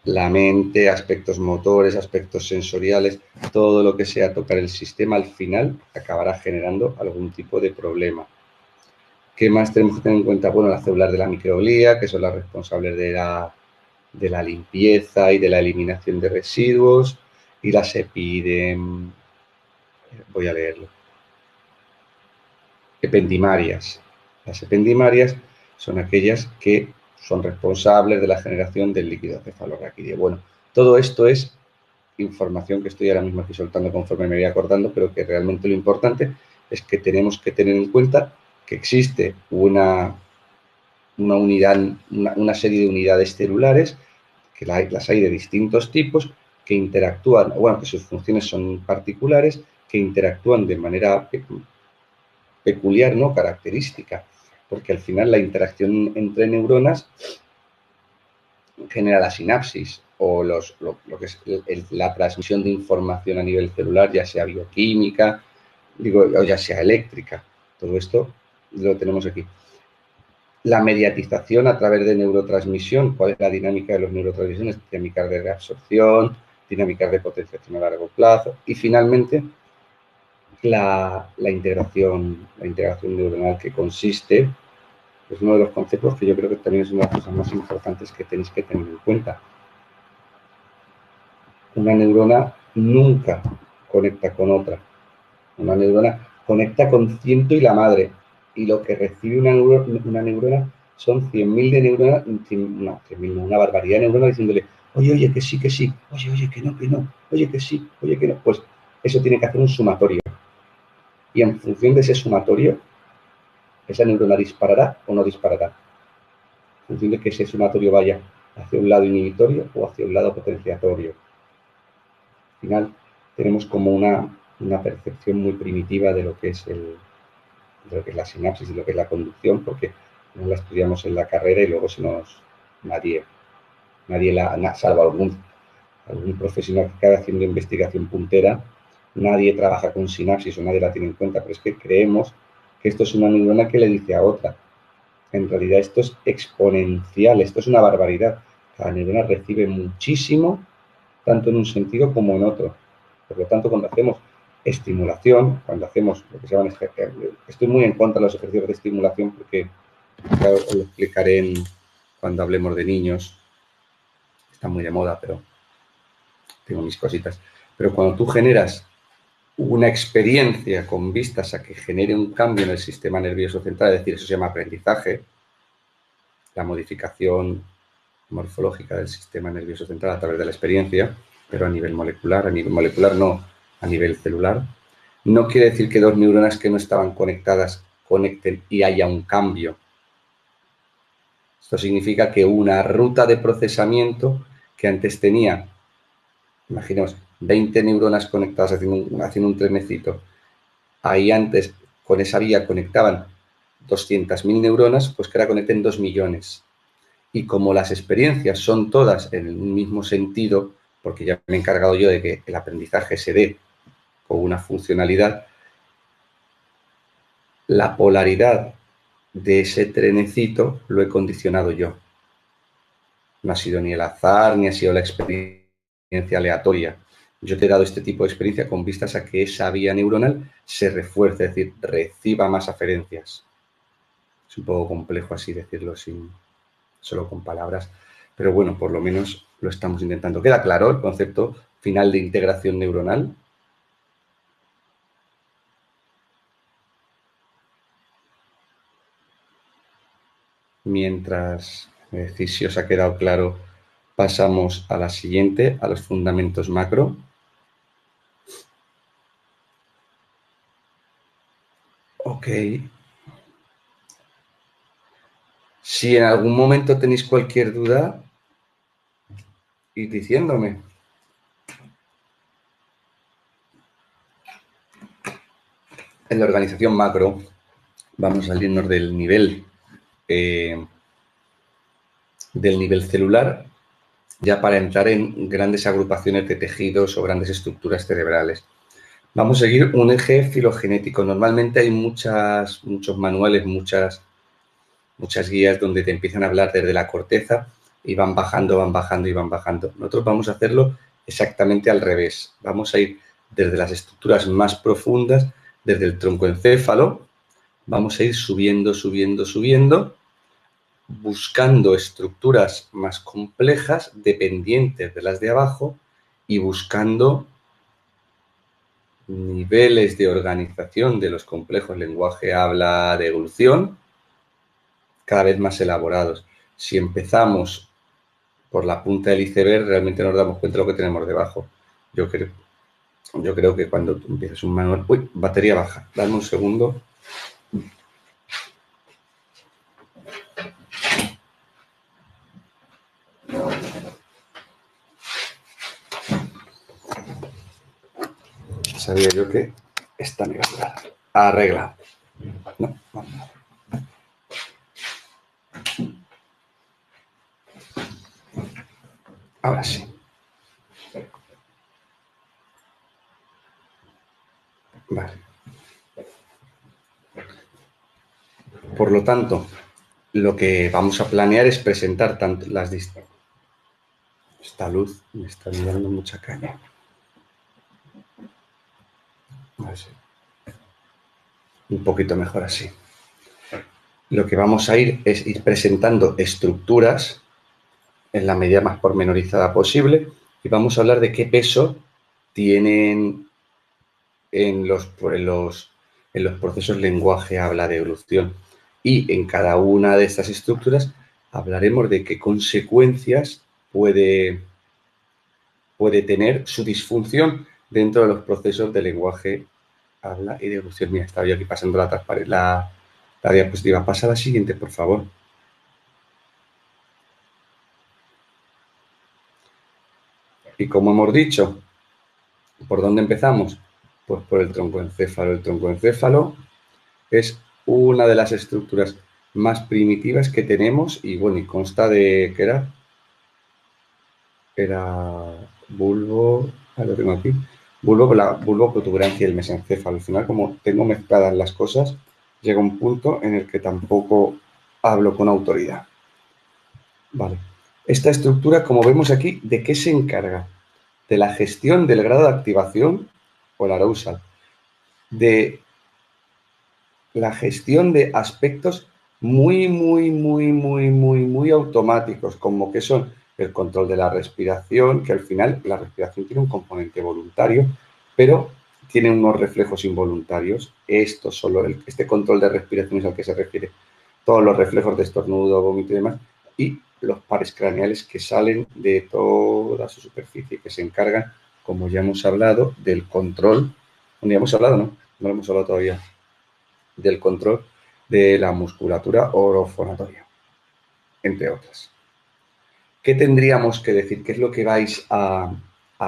la mente, aspectos motores, aspectos sensoriales, todo lo que sea tocar el sistema, al final acabará generando algún tipo de problema. ¿Qué más tenemos que tener en cuenta? Bueno, las células de la microglía, que son las responsables de la limpieza y de la eliminación de residuos, y las voy a leerlo, ependimarias. Las ependimarias son aquellas que son responsables de la generación del líquido cefalorraquídeo. Bueno, todo esto es información que estoy ahora mismo aquí soltando conforme me voy acordando, pero que realmente lo importante es que tenemos que tener en cuenta que existe una unidad, una serie de unidades celulares, que las hay de distintos tipos, que interactúan, bueno, que sus funciones son particulares, que interactúan de manera peculiar, no característica, porque al final la interacción entre neuronas genera la sinapsis o lo que es la transmisión de información a nivel celular, ya sea bioquímica, o ya sea eléctrica. Todo esto lo tenemos aquí. La mediatización a través de neurotransmisión, cuál es la dinámica de los neurotransmisiones, dinámicas de reabsorción, dinámicas de potenciación a largo plazo y finalmente la integración neuronal, que consiste, es uno de los conceptos que yo creo que también es una de las cosas más importantes que tenéis que tener en cuenta. Una neurona nunca conecta con otra. Una neurona conecta con ciento y la madre. Y lo que recibe una neurona son 100.000 de neuronas, no, 100.000, una barbaridad de neuronas diciéndole, oye, que sí, oye, que no, oye, que sí, oye, que no. Pues eso tiene que hacer un sumatorio. Y en función de ese sumatorio, esa neurona disparará o no disparará. En función de que ese sumatorio vaya hacia un lado inhibitorio o hacia un lado potenciatorio. Al final, tenemos como una percepción muy primitiva de lo que es la sinapsis y lo que es la conducción, porque no la estudiamos en la carrera y luego nadie salvo algún profesional que acabe haciendo investigación puntera, nadie trabaja con sinapsis o nadie la tiene en cuenta, pero es que creemos que esto es una neurona que le dice a otra. En realidad esto es exponencial, esto es una barbaridad. Cada neurona recibe muchísimo, tanto en un sentido como en otro. Por lo tanto, cuando hacemos estimulación, cuando hacemos lo que se llaman ejercicios, estoy muy en contra de los ejercicios de estimulación porque ya os lo explicaré cuando hablemos de niños. Está muy de moda, pero tengo mis cositas. Pero cuando tú generas una experiencia con vistas a que genere un cambio en el sistema nervioso central, es decir, eso se llama aprendizaje, la modificación morfológica del sistema nervioso central a través de la experiencia, pero a nivel molecular no, a nivel celular. No quiere decir que dos neuronas que no estaban conectadas conecten y haya un cambio. Esto significa que una ruta de procesamiento que antes tenía, imaginemos, 20 neuronas conectadas haciendo un trenecito, ahí antes con esa vía conectaban 200.000 neuronas, pues que ahora conecten 2 millones. Y como las experiencias son todas en el mismo sentido, porque ya me he encargado yo de que el aprendizaje se dé con una funcionalidad, la polaridad de ese trenecito lo he condicionado yo. No ha sido ni el azar, ni ha sido la experiencia aleatoria. Yo te he dado este tipo de experiencia con vistas a que esa vía neuronal se refuerce, es decir, reciba más aferencias. Es un poco complejo así decirlo solo con palabras, pero bueno, por lo menos lo estamos intentando. ¿Queda claro el concepto final de integración neuronal? Mientras me decís si os ha quedado claro, pasamos a la siguiente, a los fundamentos macro. Ok. Si en algún momento tenéis cualquier duda, id diciéndome. En la organización macro vamos a salirnos del nivel celular ya para entrar en grandes agrupaciones de tejidos o grandes estructuras cerebrales. Vamos a seguir un eje filogenético. Normalmente hay muchos manuales, muchas guías donde te empiezan a hablar desde la corteza y van bajando y van bajando. Nosotros vamos a hacerlo exactamente al revés. Vamos a ir desde las estructuras más profundas, desde el troncoencéfalo, vamos a ir subiendo, buscando estructuras más complejas, dependientes de las de abajo, y buscando niveles de organización de los complejos lenguaje, habla, de evolución, cada vez más elaborados. Si empezamos por la punta del iceberg, realmente nos damos cuenta de lo que tenemos debajo. Yo creo que cuando tú empiezas un manual... ¡Uy! Batería baja. Dame un segundo. Sabía yo que esta me iba a durar. Arregla. No, vamos. Ahora sí. Vale. Por lo tanto, lo que vamos a planear es presentar tanto las distintas. Esta luz me está dando mucha caña. A ver si un poquito mejor así. Lo que vamos a ir es ir presentando estructuras en la medida más pormenorizada posible y vamos a hablar de qué peso tienen en los procesos lenguaje, habla, de evolución. Y en cada una de estas estructuras hablaremos de qué consecuencias puede tener su disfunción dentro de los procesos de lenguaje, habla y de evolución. Mira, estaba yo aquí pasando la diapositiva. Pasa a la siguiente, por favor. Y como hemos dicho, ¿por dónde empezamos? Pues por el troncoencéfalo. El troncoencéfalo es una de las estructuras más primitivas que tenemos y, bueno, y consta de, ¿qué era? Era bulbo, lo tengo aquí, bulbo, protuberancia y el mesencéfalo. Al final, como tengo mezcladas las cosas, llega un punto en el que tampoco hablo con autoridad. Vale. Esta estructura, como vemos aquí, ¿de qué se encarga? De la gestión del grado de activación o el arousal, de la gestión de aspectos muy automáticos, como que son el control de la respiración, que al final la respiración tiene un componente voluntario, pero tiene unos reflejos involuntarios. Este control de respiración es al que se refiere todos los reflejos de estornudo, vómito y demás, y los pares craneales que salen de toda su superficie, que se encargan, como ya hemos hablado, del control. ¿Ya hemos hablado? No lo hemos hablado todavía. Del control de la musculatura orofonatoria, entre otras. ¿Qué tendríamos que decir? ¿Qué es lo que vais a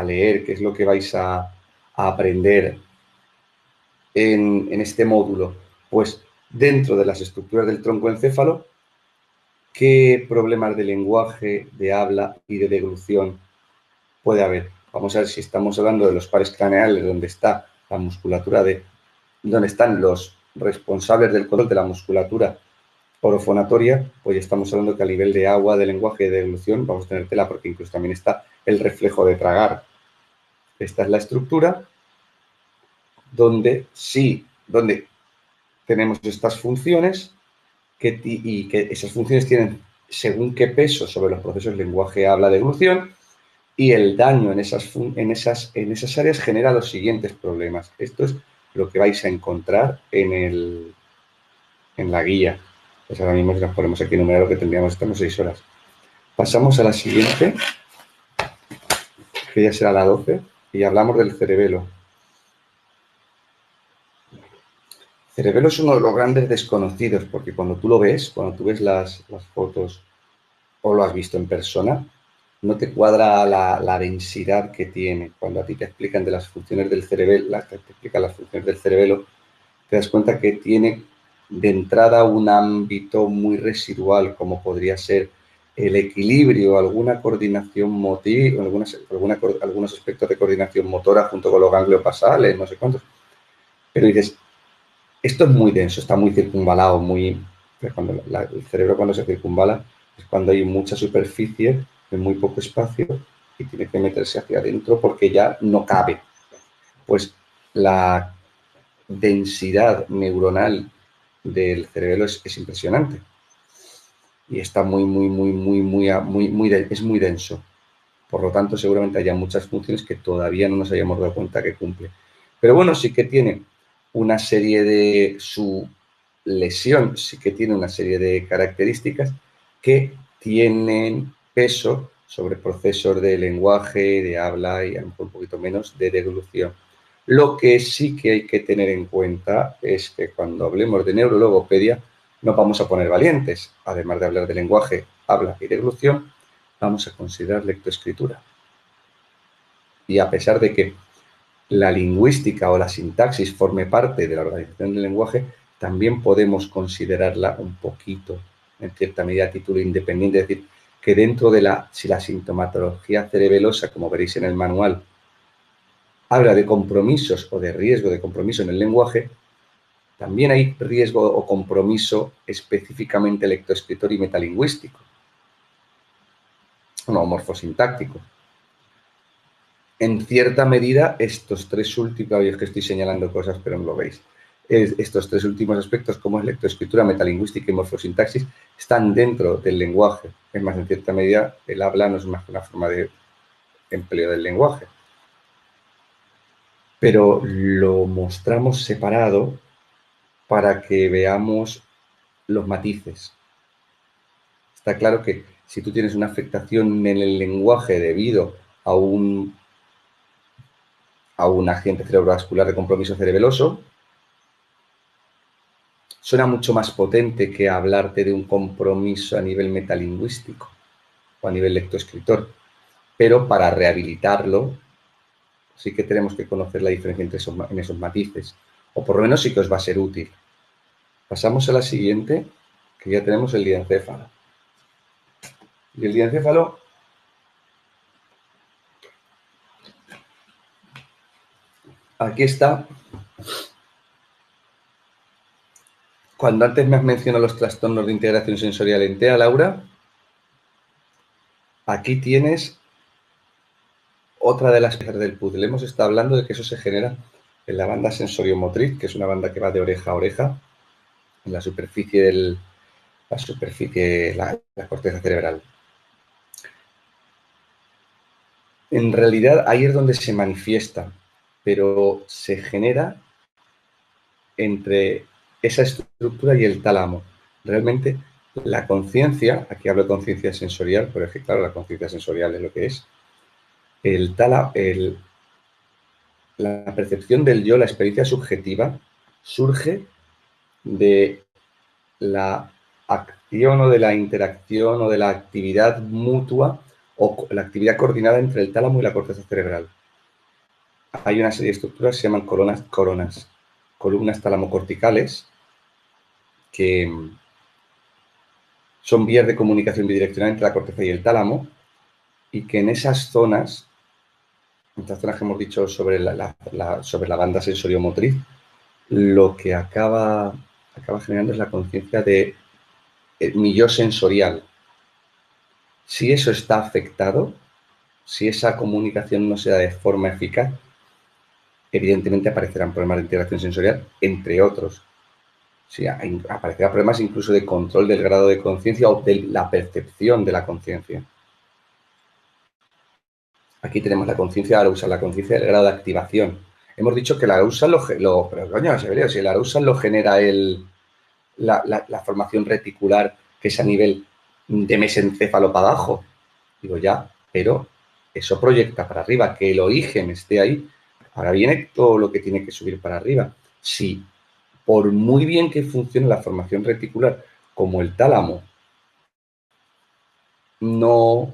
leer? ¿Qué es lo que vais a aprender en este módulo? Pues dentro de las estructuras del troncoencéfalo, ¿qué problemas de lenguaje, de habla y de deglución puede haber? Vamos a ver si estamos hablando de los pares craneales, donde está la musculatura donde están los responsables del control de la musculatura orofonatoria, pues ya estamos hablando que a nivel de agua, de lenguaje y de deglución vamos a tener tela, porque incluso también está el reflejo de tragar. Esta es la estructura donde tenemos estas funciones y que esas funciones tienen según qué peso sobre los procesos lenguaje, habla, deglución, y el daño en esas áreas genera los siguientes problemas. Esto es lo que vais a encontrar en la guía. Pues ahora mismo si nos ponemos aquí enumerar lo que tendríamos, estamos 6 horas. Pasamos a la siguiente, que ya será la 12, y hablamos del cerebelo. Cerebelo es uno de los grandes desconocidos, porque cuando tú ves las fotos o lo has visto en persona, no te cuadra la densidad que tiene. Cuando a ti te explican de las funciones del cerebelo, te das cuenta que tiene de entrada un ámbito muy residual, como podría ser el equilibrio, alguna coordinación motriz, algunos aspectos de coordinación motora junto con los ganglios basales, no sé cuántos. Pero dices, esto es muy denso, está muy circunvalado, el cerebro cuando se circunvala es cuando hay mucha superficie en muy poco espacio y tiene que meterse hacia adentro porque ya no cabe. Pues la densidad neuronal del cerebelo es impresionante y está es muy denso. Por lo tanto, seguramente haya muchas funciones que todavía no nos hayamos dado cuenta que cumple. Pero bueno, sí que tiene una serie de su lesión, sí que tiene una serie de características que tienen peso sobre procesos de lenguaje, de habla y a lo mejor un poquito menos de deglución. Lo que sí que hay que tener en cuenta es que cuando hablemos de neurologopedia no vamos a poner valientes. Además de hablar de lenguaje, habla y deglución, vamos a considerar lectoescritura. Y a pesar de que la lingüística o la sintaxis forme parte de la organización del lenguaje, también podemos considerarla un poquito, en cierta medida, a título independiente. Es decir, que dentro de si la sintomatología cerebelosa, como veréis en el manual, habla de compromisos o de riesgo de compromiso en el lenguaje, también hay riesgo o compromiso específicamente lectoescritor y metalingüístico, no morfosintáctico. En cierta medida, estos tres últimos, es que estoy señalando cosas, pero no lo veis, estos tres últimos aspectos, como es lectoescritura, metalingüística y morfosintaxis, están dentro del lenguaje. Es más, en cierta medida, el habla no es más que una forma de empleo del lenguaje. Pero lo mostramos separado para que veamos los matices. Está claro que si tú tienes una afectación en el lenguaje debido a un agente cerebrovascular de compromiso cerebeloso, suena mucho más potente que hablarte de un compromiso a nivel metalingüístico o a nivel lectoescritor. Pero para rehabilitarlo sí que tenemos que conocer la diferencia en esos matices. O por lo menos sí que os va a ser útil. Pasamos a la siguiente, que ya tenemos el diencéfalo. Y el diencéfalo aquí está. Cuando antes me has mencionado los trastornos de integración sensorial en TEA, Laura, aquí tienes otra de las piezas del puzzle. Hemos estado hablando de que eso se genera en la banda sensoriomotriz, que es una banda que va de oreja a oreja, en la superficie la corteza cerebral. En realidad, ahí es donde se manifiesta, pero se genera entre esa estructura y el tálamo. Realmente, la conciencia, aquí hablo de conciencia sensorial, pero es que, claro, la conciencia sensorial es lo que es. La percepción del yo, la experiencia subjetiva, surge de la acción o de la interacción o de la actividad mutua o la actividad coordinada entre el tálamo y la corteza cerebral. Hay una serie de estructuras que se llaman columnas talamocorticales, que son vías de comunicación bidireccional entre la corteza y el tálamo, y que en esas zonas que hemos dicho sobre sobre la banda sensoriomotriz, lo que acaba generando es la conciencia de mi yo sensorial. Si eso está afectado, si esa comunicación no se da de forma eficaz, evidentemente aparecerán problemas de integración sensorial, entre otros. Sí, aparecerán problemas incluso de control del grado de conciencia o de la percepción de la conciencia. Aquí tenemos la conciencia arousal, la conciencia del grado de activación. Hemos dicho que la arousal pero coño, Severio, si el arousal lo genera la formación reticular, que es a nivel de mesencéfalo para abajo. Digo, ya, pero eso proyecta para arriba, que el origen esté ahí. Ahora viene todo lo que tiene que subir para arriba. Si por muy bien que funcione la formación reticular, como el tálamo no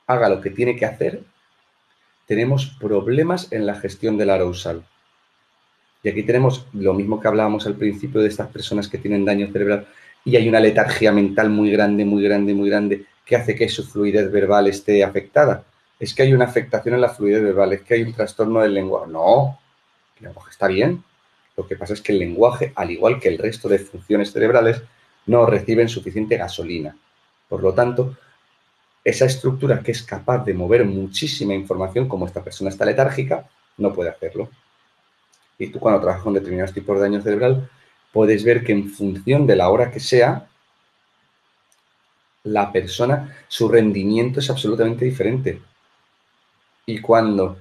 haga lo que tiene que hacer, tenemos problemas en la gestión del arousal. Y aquí tenemos lo mismo que hablábamos al principio de estas personas que tienen daño cerebral y hay una letargia mental muy grande, muy grande, muy grande, que hace que su fluidez verbal esté afectada. Es que hay una afectación en la fluidez verbal, es que hay un trastorno del lenguaje. No, el lenguaje está bien. Lo que pasa es que el lenguaje, al igual que el resto de funciones cerebrales, no reciben suficiente gasolina. Por lo tanto, esa estructura que es capaz de mover muchísima información, como esta persona está letárgica, no puede hacerlo. Y tú cuando trabajas con determinados tipos de daño cerebral, puedes ver que en función de la hora que sea, la persona, su rendimiento es absolutamente diferente. Y cuando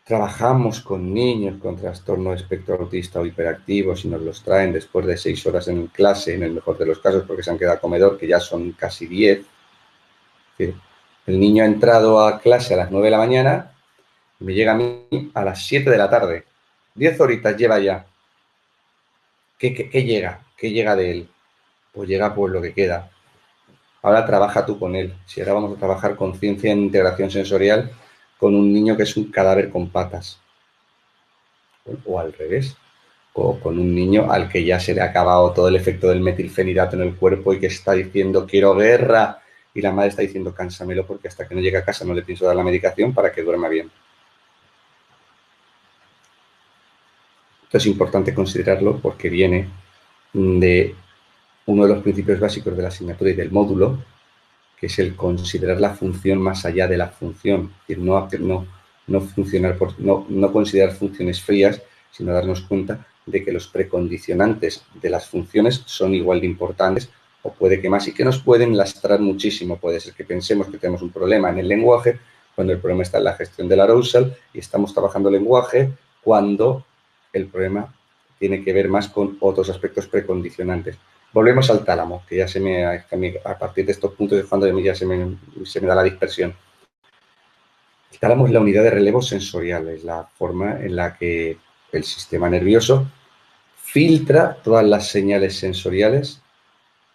trabajamos con niños con trastorno de espectro autista o hiperactivos y nos los traen después de 6 horas en clase, en el mejor de los casos, porque se han quedado a comedor, que ya son casi 10. Es decir, el niño ha entrado a clase a las 9 de la mañana y me llega a mí a las 7 de la tarde. 10 horitas lleva ya. ¿Qué llega? ¿Qué llega de él? Pues llega por lo que queda. Ahora trabaja tú con él. Si ahora vamos a trabajar conciencia en integración sensorial con un niño que es un cadáver con patas. O al revés. O con un niño al que ya se le ha acabado todo el efecto del metilfenidato en el cuerpo y que está diciendo quiero guerra. Y la madre está diciendo cánsamelo porque hasta que no llegue a casa no le pienso dar la medicación para que duerma bien. Esto es importante considerarlo porque viene de uno de los principios básicos de la asignatura y del módulo, que es el considerar la función más allá de la función, es decir, no considerar funciones frías, sino darnos cuenta de que los precondicionantes de las funciones son igual de importantes o puede que más y que nos pueden lastrar muchísimo. Puede ser que pensemos que tenemos un problema en el lenguaje cuando el problema está en la gestión del arousal y estamos trabajando el lenguaje cuando el problema tiene que ver más con otros aspectos precondicionantes. Volvemos al tálamo, que ya a partir de estos puntos es cuando a mí ya se me da la dispersión. El tálamo es la unidad de relevo sensorial, es la forma en la que el sistema nervioso filtra todas las señales sensoriales,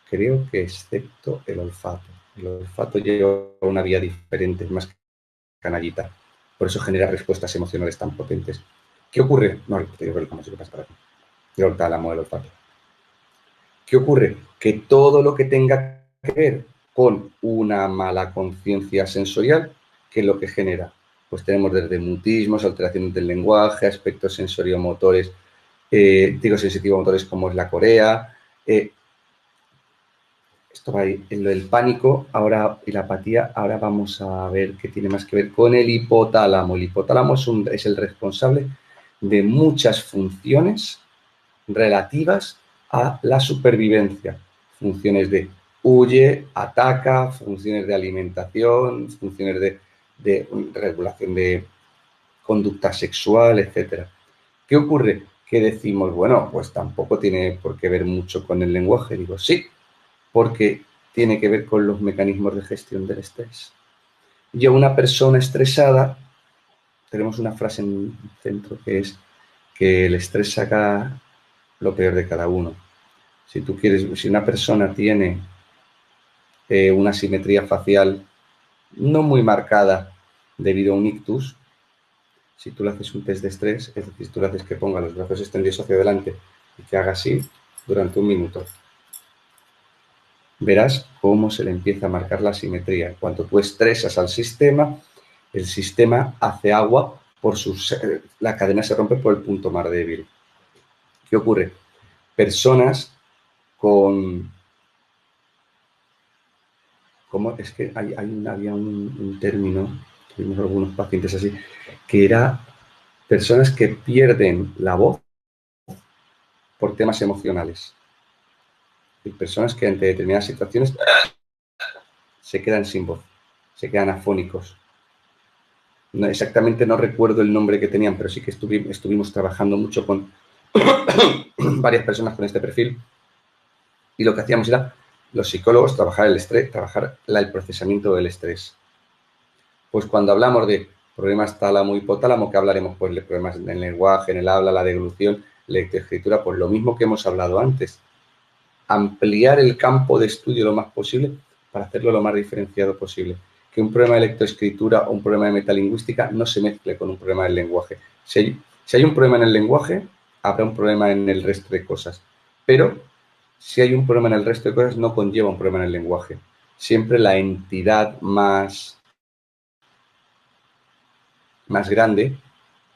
creo que excepto el olfato. El olfato lleva una vía diferente, es más canallita. Por eso genera respuestas emocionales tan potentes. ¿Qué ocurre? No, te digo cómo se pasa para ti. El tálamo, el olfato. ¿Qué ocurre? Que todo lo que tenga que ver con una mala conciencia sensorial, ¿qué es lo que genera? Pues tenemos desde mutismos, alteraciones del lenguaje, aspectos sensorio-motores, digo sensitivo-motores como es la corea. Esto va ahí. En lo del pánico ahora y la apatía, ahora vamos a ver qué tiene más que ver con el hipotálamo. El hipotálamo es el responsable de muchas funciones relativas a la supervivencia. Funciones de huye, ataca, funciones de alimentación, funciones de regulación de conducta sexual, etc. ¿Qué ocurre? Que decimos, bueno, pues tampoco tiene por qué ver mucho con el lenguaje. Digo, sí, porque tiene que ver con los mecanismos de gestión del estrés. Y a una persona estresada, tenemos una frase en el centro que es que el estrés saca lo peor de cada uno. Si una persona tiene una simetría facial no muy marcada debido a un ictus, si tú le haces un test de estrés, es decir, tú le haces que ponga los brazos extendidos hacia adelante y que haga así durante 1 minuto, verás cómo se le empieza a marcar la simetría. Cuando tú estresas al sistema, el sistema hace agua, la cadena se rompe por el punto más débil. ¿Qué ocurre? Personas con ¿cómo? Es que había un término, tuvimos algunos pacientes así, que era personas que pierden la voz por temas emocionales. Y personas que ante determinadas situaciones se quedan sin voz, se quedan afónicos. No, exactamente no recuerdo el nombre que tenían, pero sí que estuvimos trabajando mucho con varias personas con este perfil, y lo que hacíamos era, los psicólogos, trabajar el estrés, trabajar el procesamiento del estrés. Pues cuando hablamos de problemas tálamo-hipotálamo, que hablaremos pues de problemas en el lenguaje, en el habla, la deglución, lectoescritura, pues lo mismo que hemos hablado antes. Ampliar el campo de estudio lo más posible para hacerlo lo más diferenciado posible. Que un problema de lectoescritura o un problema de metalingüística no se mezcle con un problema del lenguaje. Si hay un problema en el lenguaje, habrá un problema en el resto de cosas. Pero si hay un problema en el resto de cosas, no conlleva un problema en el lenguaje. Siempre la entidad más grande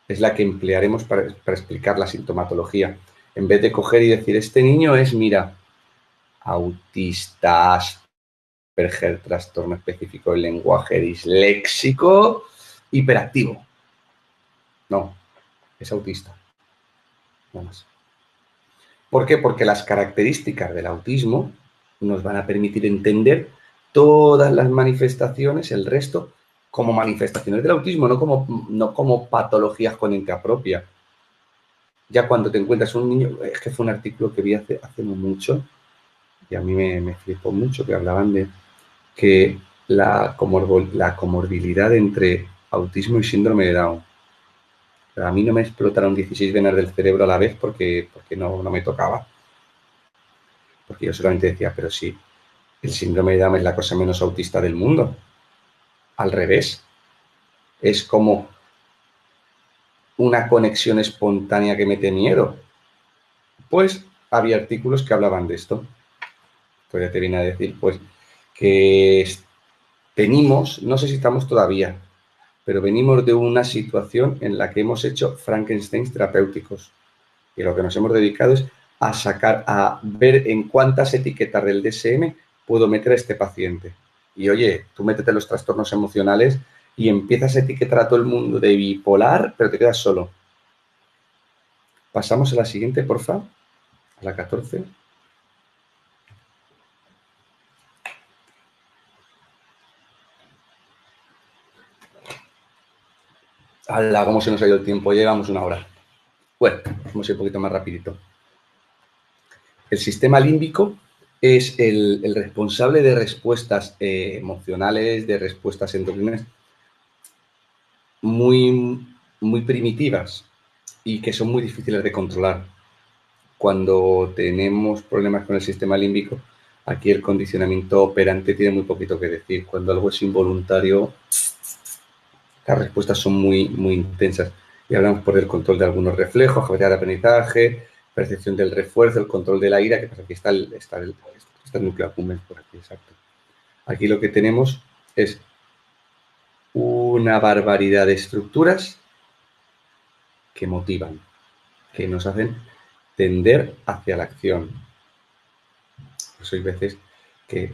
es la que emplearemos para explicar la sintomatología. En vez de coger y decir, este niño es, mira, autista, Asperger, trastorno específico del lenguaje, disléxico, hiperactivo. No, es autista. Nada más. ¿Por qué? Porque las características del autismo nos van a permitir entender todas las manifestaciones, el resto, como manifestaciones del autismo, no como patologías con entidad propia. Ya cuando te encuentras un niño, es que fue un artículo que vi hace no mucho, y a mí me flipó mucho, que hablaban de que la comorbilidad entre autismo y síndrome de Down. Pero a mí no me explotaron 16 venas del cerebro a la vez porque no me tocaba. Porque yo solamente decía, pero sí, el síndrome de Down es la cosa menos autista del mundo. Al revés. Es como una conexión espontánea que mete miedo. Pues había artículos que hablaban de esto. Pues ya te viene a decir, pues, que venimos, no sé si estamos todavía, pero venimos de una situación en la que hemos hecho Frankensteins terapéuticos. Y lo que nos hemos dedicado es a ver en cuántas etiquetas del DSM puedo meter a este paciente. Y oye, tú métete los trastornos emocionales y empiezas a etiquetar a todo el mundo de bipolar, pero te quedas solo. Pasamos a la siguiente, porfa, a la 14. ¡Hala! ¿Cómo se nos ha ido el tiempo? Llevamos una hora. Bueno, vamos a ir un poquito más rapidito. El sistema límbico es el responsable de respuestas emocionales, de respuestas endocrinas muy, muy primitivas y que son muy difíciles de controlar. Cuando tenemos problemas con el sistema límbico, aquí el condicionamiento operante tiene muy poquito que decir. Cuando algo es involuntario, las respuestas son muy, muy intensas. Y hablamos por el control de algunos reflejos, capacidad de aprendizaje, percepción del refuerzo, el control de la ira, que pasa aquí está el núcleo accumbens por aquí, exacto. Aquí lo que tenemos es una barbaridad de estructuras que motivan, que nos hacen tender hacia la acción. Pues hay veces que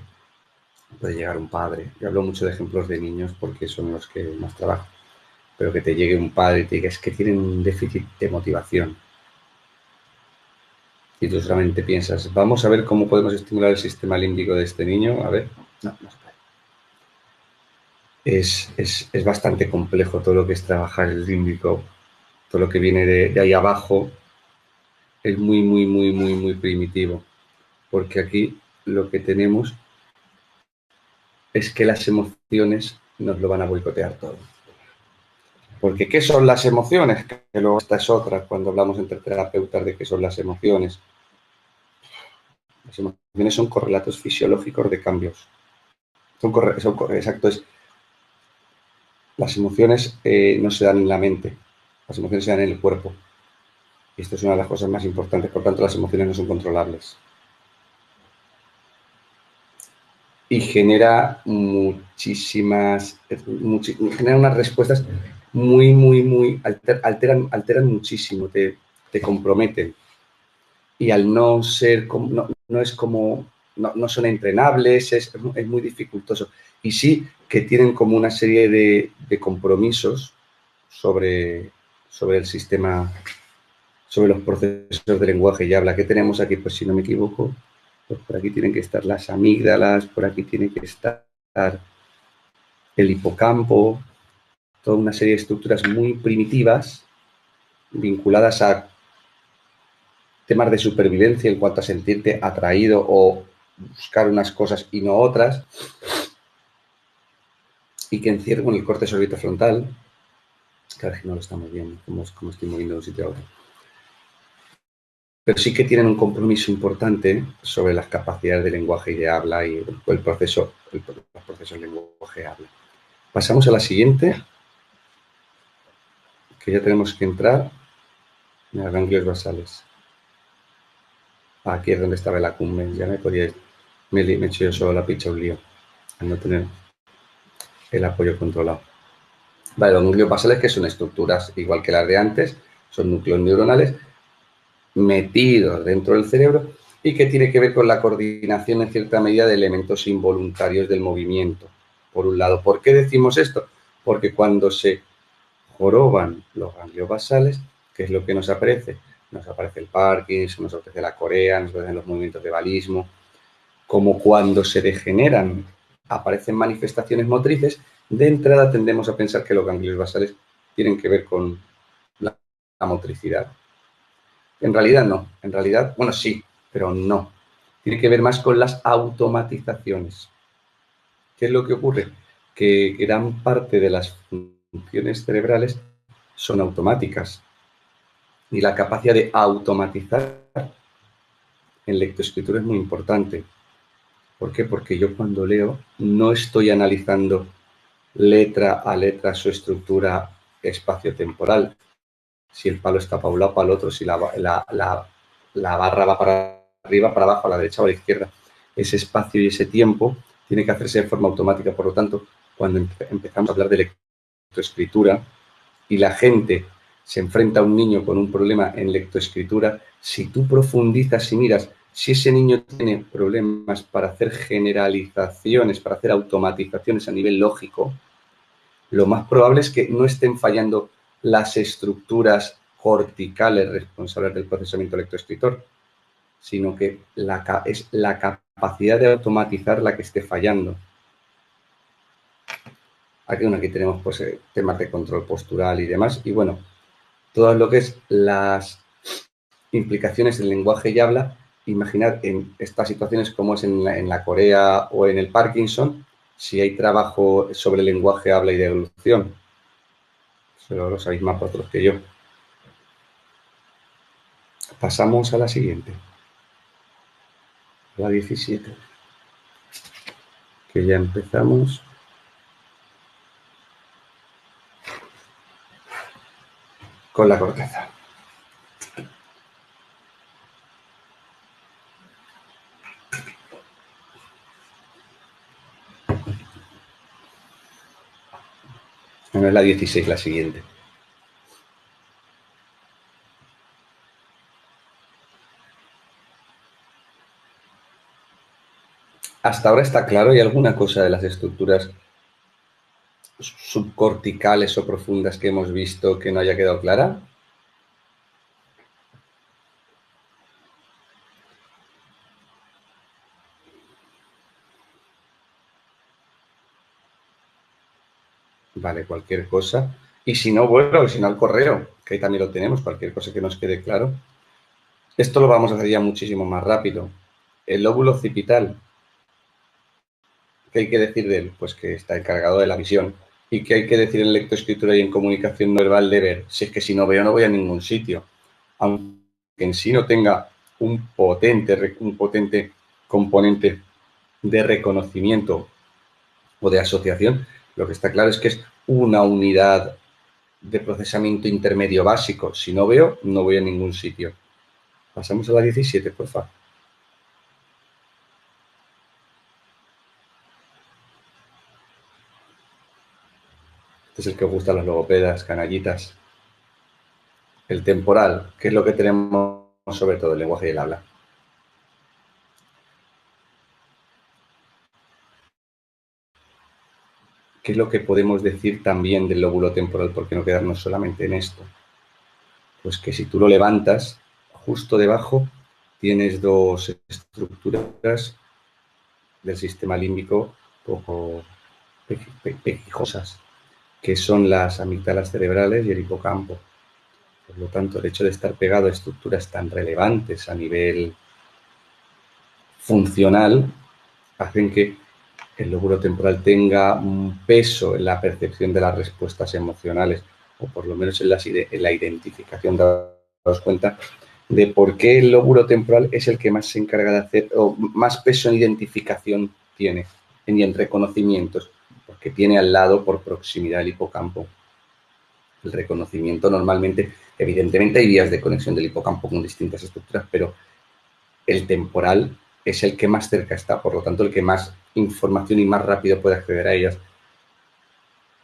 puede llegar un padre, yo hablo mucho de ejemplos de niños porque son los que más trabajo, pero que te llegue un padre y te diga, es que tienen un déficit de motivación. Y tú solamente piensas, vamos a ver cómo podemos estimular el sistema límbico de este niño. A ver, no se puede. Es bastante complejo todo lo que es trabajar el límbico, todo lo que viene de ahí abajo es muy, muy, muy, muy, muy primitivo. Porque aquí lo que tenemos es que las emociones nos lo van a boicotear todo. Porque ¿qué son las emociones? Que luego esta es otra, cuando hablamos entre terapeutas de qué son las emociones. Las emociones son correlatos fisiológicos de cambios. Exacto, las emociones no se dan en la mente, las emociones se dan en el cuerpo. Y esto es una de las cosas más importantes, por tanto las emociones no son controlables. Y genera genera unas respuestas muy, muy, muy, alteran muchísimo, te comprometen. Y al no ser, no es como no son entrenables, es muy dificultoso. Y sí que tienen como una serie de compromisos sobre el sistema, sobre los procesos de lenguaje y habla. ¿Qué tenemos aquí? Pues si no me equivoco, pues por aquí tienen que estar las amígdalas, por aquí tiene que estar el hipocampo, toda una serie de estructuras muy primitivas vinculadas a temas de supervivencia en cuanto a sentirte atraído o buscar unas cosas y no otras, y que encierran el corte orbitofrontal, que ahora no lo estamos viendo, como estoy moviendo de un sitio a otro, pero sí que tienen un compromiso importante sobre las capacidades de lenguaje y de habla y los procesos de lenguaje y habla. Pasamos a la siguiente, que ya tenemos que entrar en los ganglios basales. Aquí es donde estaba el accumbens, ya me he hecho yo solo la picha un lío, al no tener el apoyo controlado. Vale, los ganglios basales, que son estructuras igual que las de antes, son núcleos neuronales metidos dentro del cerebro y que tiene que ver con la coordinación en cierta medida de elementos involuntarios del movimiento. Por un lado, ¿por qué decimos esto? Porque cuando se joroban los ganglios basales, ¿qué es lo que nos aparece? Nos aparece el Parkinson, nos aparece la corea, nos aparecen los movimientos de balismo. Como cuando se degeneran, aparecen manifestaciones motrices, de entrada tendemos a pensar que los ganglios basales tienen que ver con la motricidad. En realidad no, en realidad, bueno, sí, pero no. Tiene que ver más con las automatizaciones. ¿Qué es lo que ocurre? Que gran parte de las funciones cerebrales son automáticas y la capacidad de automatizar en lectoescritura es muy importante. ¿Por qué? Porque yo cuando leo no estoy analizando letra a letra su estructura espacio-temporal. Si el palo está para un lado, para el otro, si la barra va para arriba, para abajo, a la derecha o a la izquierda. Ese espacio y ese tiempo tiene que hacerse de forma automática. Por lo tanto, cuando empezamos a hablar de lectoescritura y la gente se enfrenta a un niño con un problema en lectoescritura, si tú profundizas y miras, si ese niño tiene problemas para hacer generalizaciones, para hacer automatizaciones a nivel lógico, lo más probable es que no estén fallando las estructuras corticales responsables del procesamiento lectoescritor, sino que es la capacidad de automatizar la que esté fallando. Aquí tenemos pues, temas de control postural y demás, y bueno, todo lo que es las implicaciones del lenguaje y habla, imaginad en estas situaciones como es en la corea o en el Parkinson, si hay trabajo sobre lenguaje, habla y deglución. Eso lo sabéis más vosotros que yo. Pasamos a la siguiente, la 17, que ya empezamos con la corteza. No es la 16, la siguiente. Hasta ahora está claro, ¿hay alguna cosa de las estructuras subcorticales o profundas que hemos visto que no haya quedado clara? Vale, cualquier cosa. Y si no, bueno, si no al correo, que ahí también lo tenemos, cualquier cosa que nos quede claro. Esto lo vamos a hacer ya muchísimo más rápido. El lóbulo occipital, ¿qué hay que decir de él? Pues que está encargado de la visión. ¿Y qué hay que decir en lectoescritura y en comunicación no verbal de ver? Si es que si no veo no voy a ningún sitio. Aunque en sí no tenga un potente componente de reconocimiento o de asociación, lo que está claro es que es una unidad de procesamiento intermedio básico. Si no veo, no voy a ningún sitio. Pasamos a la 17, por favor. Este es el que os gusta a los logopedas, canallitas. El temporal, que es lo que tenemos sobre todo, el lenguaje y el habla. ¿qué es lo que podemos decir también del lóbulo temporal? ¿Por qué no quedarnos solamente en esto? Pues que si tú lo levantas, justo debajo tienes dos estructuras del sistema límbico poco pequijosas, que son las amígdalas cerebrales y el hipocampo. Por lo tanto, el hecho de estar pegado a estructuras tan relevantes a nivel funcional hacen que el lóbulo temporal tenga un peso en la percepción de las respuestas emocionales, o por lo menos en la identificación, daros cuenta de por qué el lóbulo temporal es el que más se encarga de hacer, o más peso en identificación tiene, y en reconocimientos, porque tiene al lado por proximidad el hipocampo. El reconocimiento normalmente, evidentemente hay vías de conexión del hipocampo con distintas estructuras, pero el temporal es el que más cerca está, por lo tanto el que más información y más rápido puede acceder a ellas.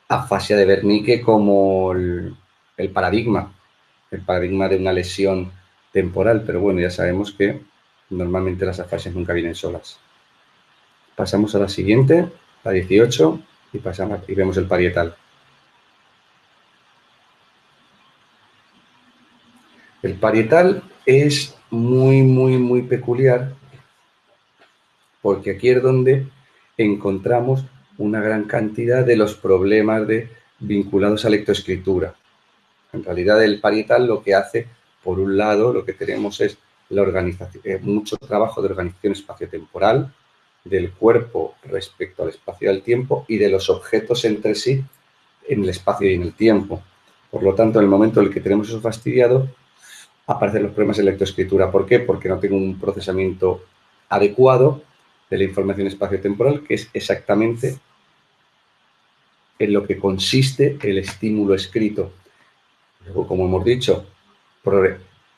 Afasia de Wernicke como el paradigma de una lesión temporal, pero bueno, ya sabemos que normalmente las afasias nunca vienen solas. Pasamos a la siguiente, la 18, y vemos el parietal. El parietal es muy peculiar porque aquí es donde encontramos una gran cantidad de los problemas vinculados a la lectoescritura. En realidad el parietal lo que hace, por un lado, lo que tenemos es la organización, mucho trabajo de organización espaciotemporal del cuerpo respecto al espacio y al tiempo y de los objetos entre sí en el espacio y en el tiempo. Por lo tanto, en el momento en el que tenemos eso fastidiado, aparecen los problemas de lectoescritura. ¿Por qué? Porque no tengo un procesamiento adecuado de la información espaciotemporal, que es exactamente en lo que consiste el estímulo escrito. Luego, como hemos dicho,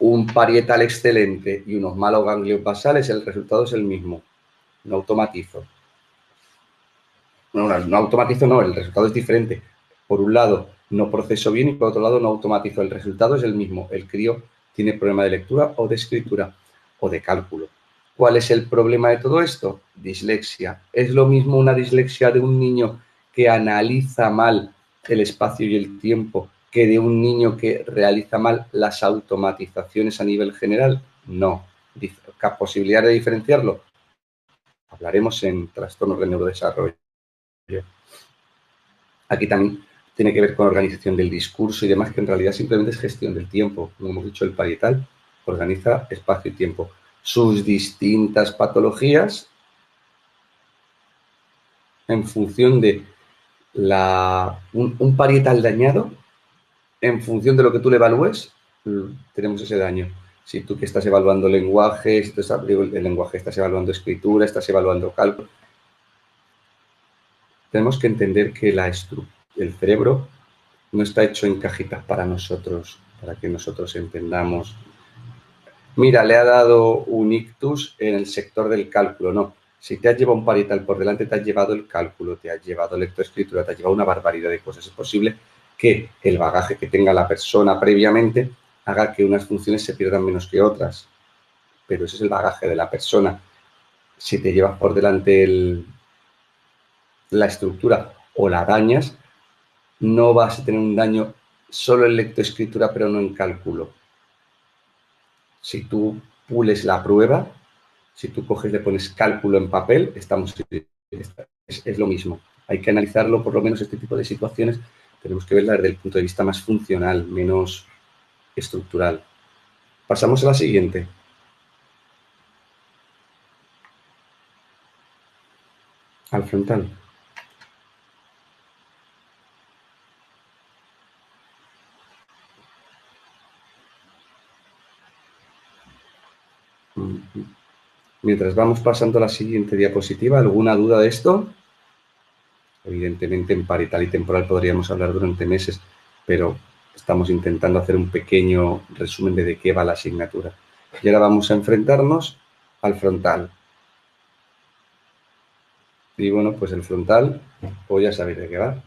un parietal excelente y unos malos ganglios basales, el resultado es el mismo. No automatizo. No automatizo, no, el resultado es diferente. Por un lado, no proceso bien y por otro lado, no automatizo. El resultado es el mismo. El crío tiene problema de lectura o de escritura o de cálculo. ¿Cuál es el problema de todo esto? Dislexia. ¿Es lo mismo una dislexia de un niño que analiza mal el espacio y el tiempo que de un niño que realiza mal las automatizaciones a nivel general? No. ¿Posibilidad de diferenciarlo? Hablaremos en trastornos de neurodesarrollo. Aquí también tiene que ver con organización del discurso y demás, que en realidad simplemente es gestión del tiempo. Como hemos dicho, el parietal organiza espacio y tiempo. Sus distintas patologías en función de un parietal dañado, en función de lo que tú le evalúes, tenemos ese daño. Si tú que estás evaluando lenguaje, si tú el lenguaje, estás evaluando escritura, estás evaluando cálculo, tenemos que entender que el cerebro no está hecho en cajitas para nosotros, para que nosotros entendamos. Mira, le ha dado un ictus en el sector del cálculo. No, si te has llevado un parietal por delante, te has llevado el cálculo, te has llevado lectoescritura, te has llevado una barbaridad de cosas. Es posible que el bagaje que tenga la persona previamente haga que unas funciones se pierdan menos que otras, pero ese es el bagaje de la persona. Si te llevas por delante la estructura o la dañas, no vas a tener un daño solo en lectoescritura, pero no en cálculo. Si tú pules la prueba, si tú coges y le pones cálculo en papel, es lo mismo. Hay que analizarlo, por lo menos este tipo de situaciones, tenemos que verla desde el punto de vista más funcional, menos estructural. Pasamos a la siguiente. Al frontal. Mientras vamos pasando a la siguiente diapositiva, ¿alguna duda de esto? Evidentemente en parietal y temporal podríamos hablar durante meses, pero estamos intentando hacer un pequeño resumen de qué va la asignatura. Y ahora vamos a enfrentarnos al frontal. Y bueno, pues el frontal, pues ya sabéis de qué va.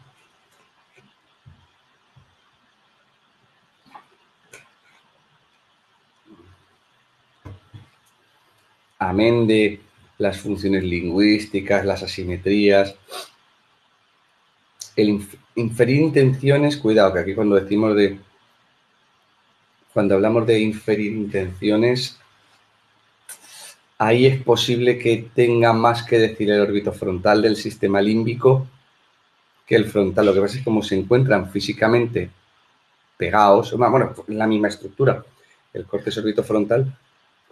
Amén de las funciones lingüísticas, las asimetrías, el inferir intenciones, cuidado, que aquí cuando hablamos de inferir intenciones, ahí es posible que tenga más que decir el órbito frontal del sistema límbico que el frontal. Lo que pasa es que como se encuentran físicamente pegados, bueno, en la misma estructura, el córtex orbitofrontal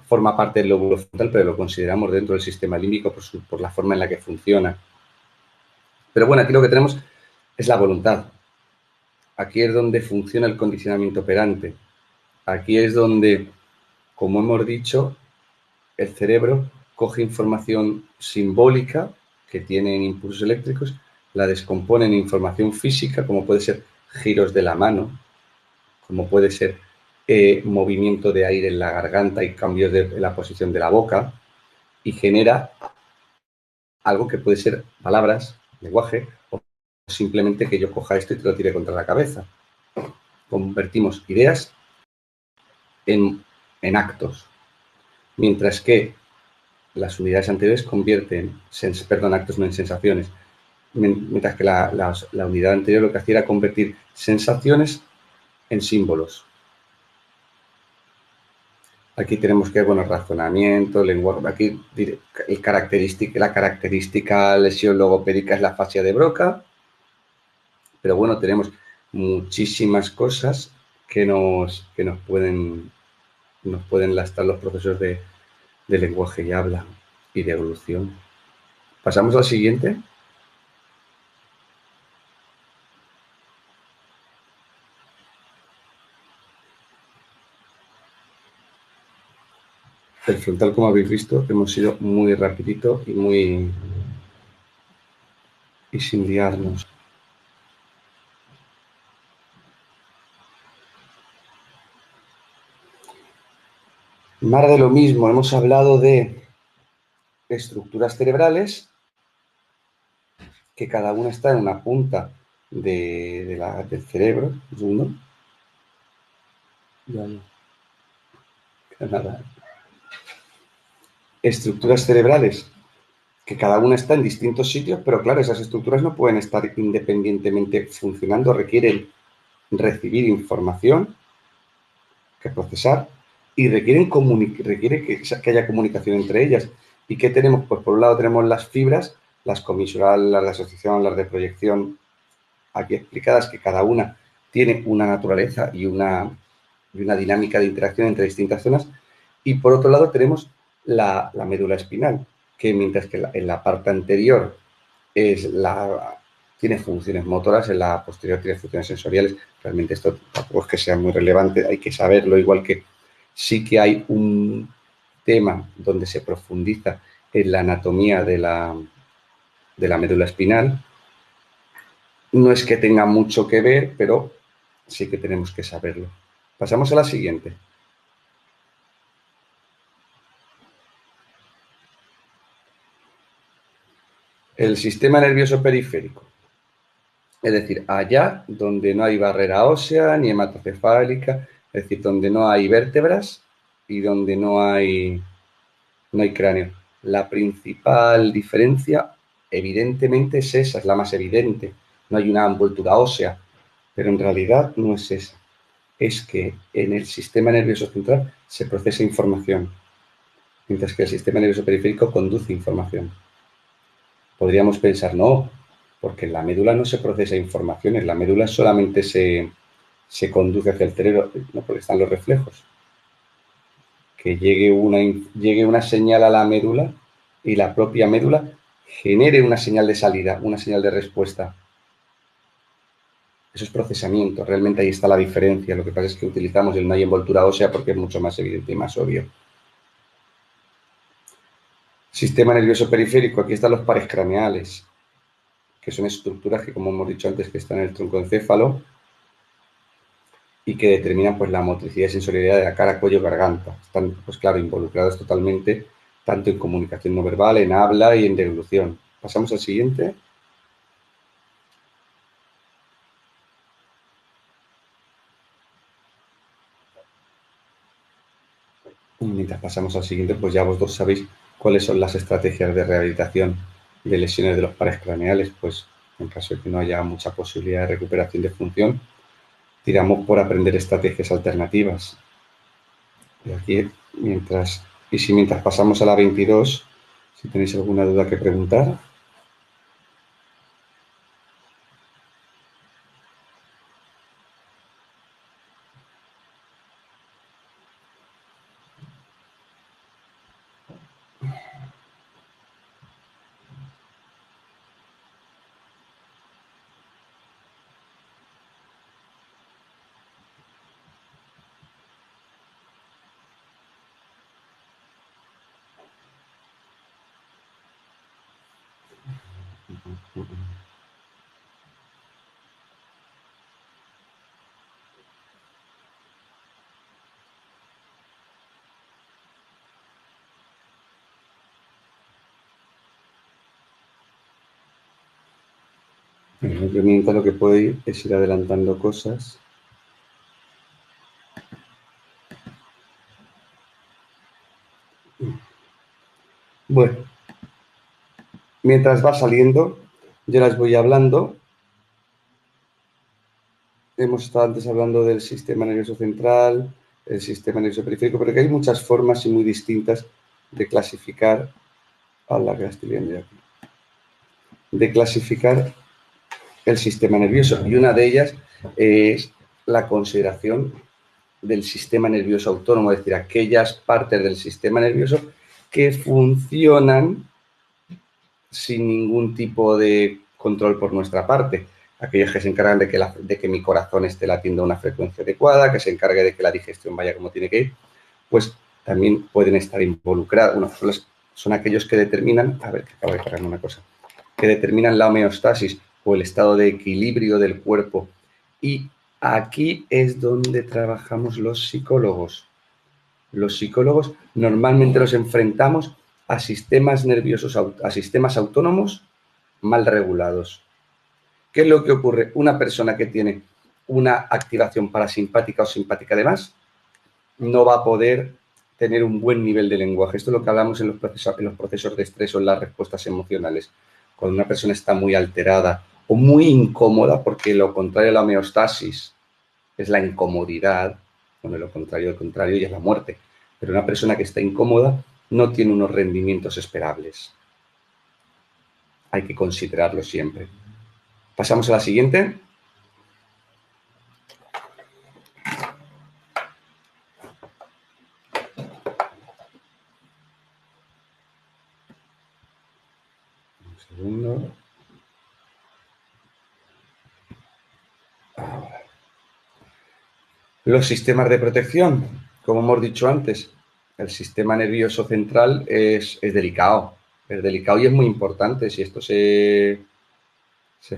forma parte del lóbulo frontal, pero lo consideramos dentro del sistema límbico por la forma en la que funciona. Pero bueno, aquí lo que tenemos es la voluntad. Aquí es donde funciona el condicionamiento operante. Aquí es donde, como hemos dicho, el cerebro coge información simbólica que tienen impulsos eléctricos, la descompone en información física, como puede ser giros de la mano, como puede ser movimiento de aire en la garganta y cambios de la posición de la boca, y genera algo que puede ser palabras, lenguaje, o simplemente que yo coja esto y te lo tire contra la cabeza. Convertimos ideas en actos, mientras que las unidades anteriores convierten, actos no en sensaciones, mientras que la unidad anterior lo que hacía era convertir sensaciones en símbolos. Aquí tenemos que, bueno, razonamiento, lenguaje, aquí la característica lesión logopédica es la fascia de Broca, pero bueno, tenemos muchísimas cosas que nos pueden lastrar los procesos de lenguaje y habla y de evolución. ¿Pasamos al siguiente? El frontal, como habéis visto, hemos ido muy rapidito y sin liarnos. Más de lo mismo, hemos hablado de estructuras cerebrales, que cada una está en una punta del cerebro. Un segundo. Ya no. Nada. Estructuras cerebrales, que cada una está en distintos sitios, pero claro, esas estructuras no pueden estar independientemente funcionando, requieren recibir información que procesar y requiere que haya comunicación entre ellas. ¿Y qué tenemos? Pues por un lado tenemos las fibras, las comisurales, las de asociación, las de proyección, aquí explicadas, que cada una tiene una naturaleza y una dinámica de interacción entre distintas zonas. Y por otro lado tenemos la médula espinal, que mientras que en la parte anterior tiene funciones motoras, en la posterior tiene funciones sensoriales. Realmente esto tampoco es que sea muy relevante, hay que saberlo, igual que sí que hay un tema donde se profundiza en la anatomía de la médula espinal. No es que tenga mucho que ver, pero sí que tenemos que saberlo. Pasamos a la siguiente. El sistema nervioso periférico. Es decir, allá donde no hay barrera ósea ni hematocefálica, es decir, donde no hay vértebras y donde no hay cráneo. La principal diferencia, evidentemente, es esa, es la más evidente. No hay una envoltura ósea, pero en realidad no es esa. Es que en el sistema nervioso central se procesa información, mientras que el sistema nervioso periférico conduce información. Podríamos pensar, no, porque en la médula no se procesa información, en la médula solamente se conduce hacia el cerebro, no, porque están los reflejos. Que llegue una señal a la médula y la propia médula genere una señal de salida, una señal de respuesta. Eso es procesamiento, realmente ahí está la diferencia. Lo que pasa es que utilizamos el no hay envoltura ósea porque es mucho más evidente y más obvio. Sistema nervioso periférico, aquí están los pares craneales, que son estructuras que, como hemos dicho antes, que están en el troncoencéfalo y que determinan pues la motricidad y sensorialidad de la cara, cuello, garganta. Están, pues claro, involucrados totalmente tanto en comunicación no verbal, en habla y en deglución. Pasamos al siguiente. Y mientras pasamos al siguiente, pues ya vosotros sabéis cuáles son las estrategias de rehabilitación de lesiones de los pares craneales. Pues En caso de que no haya mucha posibilidad de recuperación de función, tiramos por aprender estrategias alternativas. Y aquí, mientras pasamos a la 22, si tenéis alguna duda que preguntar. Yo mientras lo que puedo ir es ir adelantando cosas. Bueno, mientras va saliendo, yo las voy hablando. Hemos estado antes hablando del sistema nervioso central, el sistema nervioso periférico, pero que hay muchas formas y muy distintas de clasificar a la que la estoy viendo aquí, de clasificar el sistema nervioso. Y una de ellas es la consideración del sistema nervioso autónomo, es decir, aquellas partes del sistema nervioso que funcionan sin ningún tipo de control por nuestra parte. Aquellos que se encargan de que mi corazón esté latiendo a una frecuencia adecuada, que se encargue de que la digestión vaya como tiene que ir, pues también pueden estar involucrados. Bueno, son aquellos que determinan, a ver, que acabo de cargarme una cosa, que determinan la homeostasis o el estado de equilibrio del cuerpo. Y aquí es donde trabajamos los psicólogos. Los psicólogos normalmente nos enfrentamos a sistemas nerviosos, a sistemas autónomos mal regulados. ¿Qué es lo que ocurre? Una persona que tiene una activación parasimpática o simpática de más no va a poder tener un buen nivel de lenguaje. Esto es lo que hablamos en los procesos de estrés o en las respuestas emocionales. Cuando una persona está muy alterada o muy incómoda, porque lo contrario a la homeostasis es la incomodidad, bueno, lo contrario del contrario y es la muerte. Pero una persona que está incómoda no tiene unos rendimientos esperables. Hay que considerarlo siempre. Pasamos a la siguiente. Un segundo. Ahora. Los sistemas de protección, como hemos dicho antes, el sistema nervioso central es delicado. Es delicado y es muy importante. Si esto se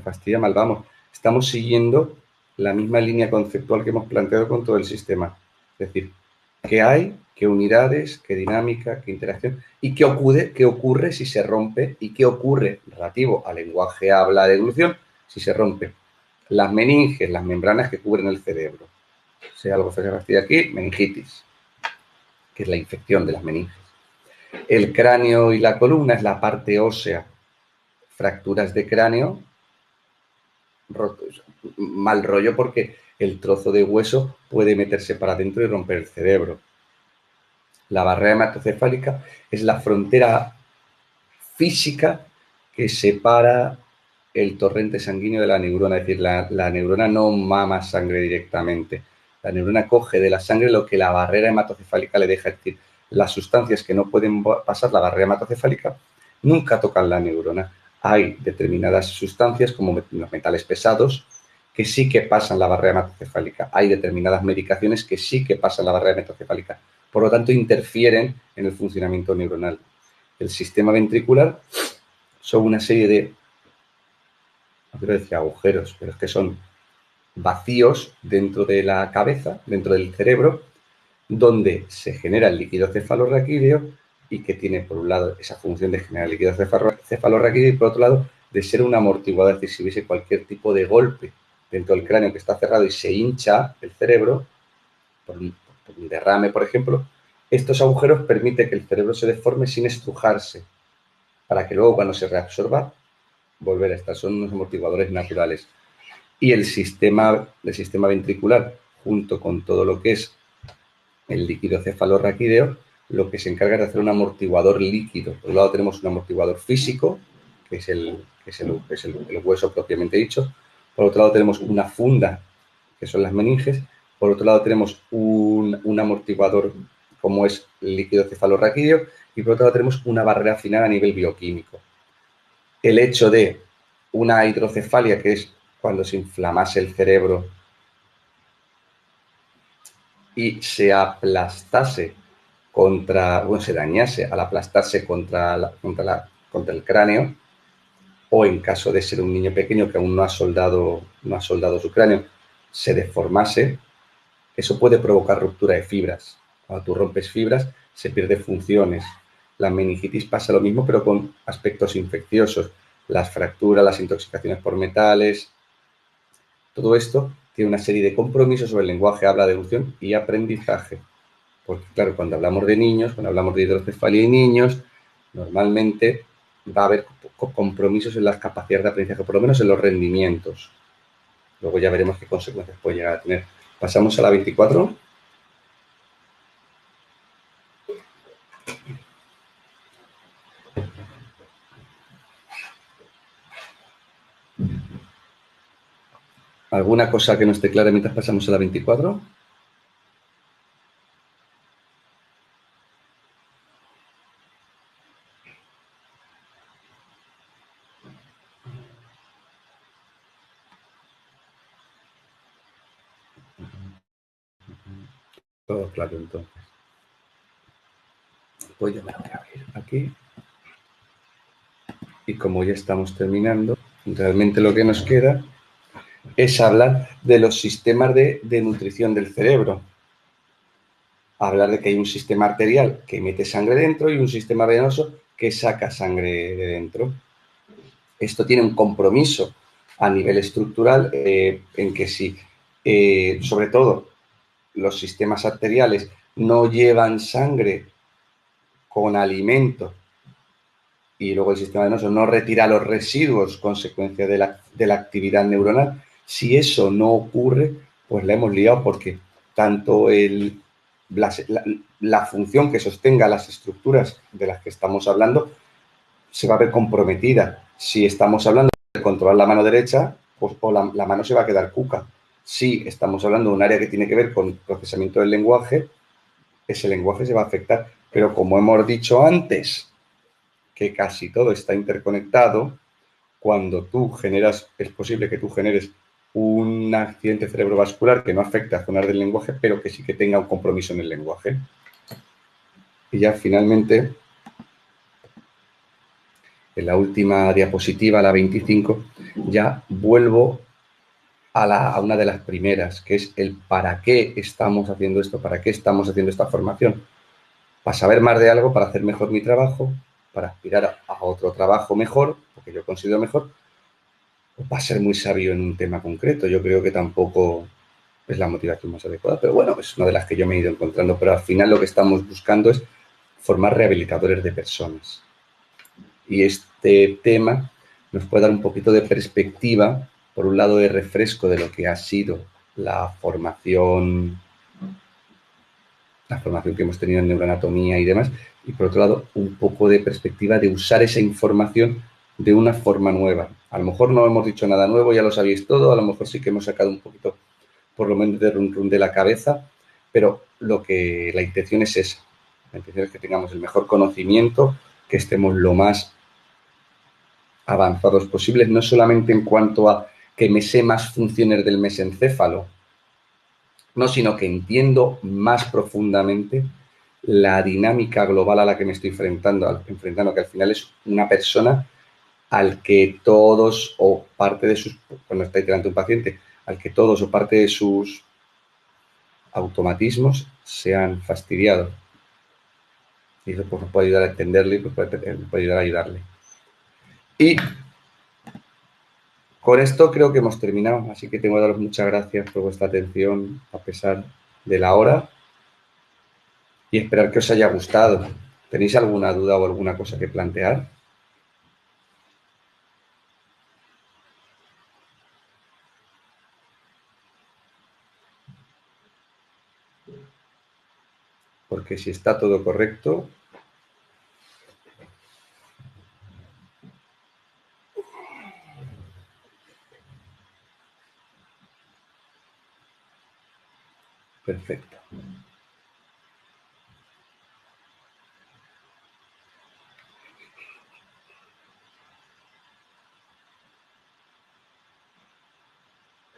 fastidia, mal vamos. Estamos siguiendo la misma línea conceptual que hemos planteado con todo el sistema. Es decir, qué hay, qué unidades, qué dinámica, qué interacción y qué ocurre si se rompe y qué ocurre relativo al lenguaje, habla, deglución, si se rompe las meninges, las membranas que cubren el cerebro. Si algo se fastidia aquí, meningitis, que es la infección de las meninges. El cráneo y la columna es la parte ósea, fracturas de cráneo, mal rollo porque el trozo de hueso puede meterse para adentro y romper el cerebro. La barrera hematocefálica es la frontera física que separa el torrente sanguíneo de la neurona, es decir, la neurona no mama sangre directamente. La neurona coge de la sangre lo que la barrera hematocefálica le deja, es decir, las sustancias que no pueden pasar la barrera hematocefálica nunca tocan la neurona. Hay determinadas sustancias, como los metales pesados, que sí que pasan la barrera hematocefálica. Hay determinadas medicaciones que sí que pasan la barrera hematocefálica. Por lo tanto, interfieren en el funcionamiento neuronal. El sistema ventricular son una serie de, no quiero decir agujeros, pero es que son vacíos dentro de la cabeza, dentro del cerebro, donde se genera el líquido cefalorraquídeo y que tiene, por un lado, esa función de generar líquido cefalorraquídeo y, por otro lado, de ser un amortiguador, es decir, si hubiese cualquier tipo de golpe dentro del cráneo que está cerrado y se hincha el cerebro, por un derrame, por ejemplo, estos agujeros permiten que el cerebro se deforme sin estrujarse, para que luego, cuando se reabsorba, volver a estar. Son unos amortiguadores naturales. Y el sistema ventricular, junto con todo lo que es el líquido cefalorraquídeo, lo que se encarga es de hacer un amortiguador líquido. Por un lado tenemos un amortiguador físico, que es el hueso propiamente dicho. Por otro lado tenemos una funda, que son las meninges. Por otro lado tenemos un amortiguador como es el líquido cefalorraquídeo. Y por otro lado tenemos una barrera final a nivel bioquímico. El hecho de una hidrocefalia, que es cuando se inflamase el cerebro y se aplastase se dañase al aplastarse contra el cráneo, o en caso de ser un niño pequeño que aún no ha soldado su cráneo, se deformase, eso puede provocar ruptura de fibras. Cuando tú rompes fibras, se pierden funciones. La meningitis pasa lo mismo, pero con aspectos infecciosos. Las fracturas, las intoxicaciones por metales, todo esto tiene una serie de compromisos sobre el lenguaje, habla, deducción y aprendizaje. Porque, claro, cuando hablamos de niños, cuando hablamos de hidrocefalia y niños, normalmente va a haber compromisos en las capacidades de aprendizaje, por lo menos en los rendimientos. Luego ya veremos qué consecuencias puede llegar a tener. Pasamos a la 24. ¿Alguna cosa que no esté clara mientras pasamos a la 24? Todo claro, entonces. Pues yo me lo voy a abrir aquí. Y como ya estamos terminando, realmente lo que nos queda es hablar de los sistemas de nutrición del cerebro. Hablar de que hay un sistema arterial que mete sangre dentro y un sistema venoso que saca sangre de dentro. Esto tiene un compromiso a nivel estructural en que si, sobre todo, los sistemas arteriales no llevan sangre con alimento y luego el sistema venoso no retira los residuos consecuencia de la actividad neuronal, si eso no ocurre, pues la hemos liado porque tanto la función que sostenga las estructuras de las que estamos hablando se va a ver comprometida. Si estamos hablando de controlar la mano derecha, pues la mano se va a quedar cuca. Si estamos hablando de un área que tiene que ver con procesamiento del lenguaje, ese lenguaje se va a afectar. Pero como hemos dicho antes, que casi todo está interconectado, cuando tú generas, es posible que tú generes un accidente cerebrovascular que no afecte a zonas del lenguaje, pero que sí que tenga un compromiso en el lenguaje. Y ya finalmente, en la última diapositiva, la 25, ya vuelvo a una de las primeras, que es el para qué estamos haciendo esto, para qué estamos haciendo esta formación. Para saber más de algo, para hacer mejor mi trabajo, para aspirar a otro trabajo mejor, porque yo considero mejor, o para ser muy sabio en un tema concreto. Yo creo que tampoco es la motivación más adecuada, pero bueno, es una de las que yo me he ido encontrando. Pero al final lo que estamos buscando es formar rehabilitadores de personas. Y este tema nos puede dar un poquito de perspectiva, por un lado de refresco de lo que ha sido la formación que hemos tenido en neuroanatomía y demás, y por otro lado un poco de perspectiva de usar esa información de una forma nueva. A lo mejor no hemos dicho nada nuevo, ya lo sabéis todo, a lo mejor sí que hemos sacado un poquito, por lo menos, de run de la cabeza, pero la intención es esa. La intención es que tengamos el mejor conocimiento, que estemos lo más avanzados posibles, no solamente en cuanto a que me sé más funciones del mesencéfalo, no, sino que entiendo más profundamente la dinámica global a la que me estoy enfrentando, que al final es una persona al que todos o parte de sus, cuando estáis delante de un paciente, al que todos o parte de sus automatismos se han fastidiado. Y eso pues, nos puede ayudar a entenderle y pues, puede ayudar a ayudarle. Y con esto creo que hemos terminado, así que tengo que daros muchas gracias por vuestra atención a pesar de la hora y esperar que os haya gustado. ¿Tenéis alguna duda o alguna cosa que plantear? porque si está todo correcto... Perfecto.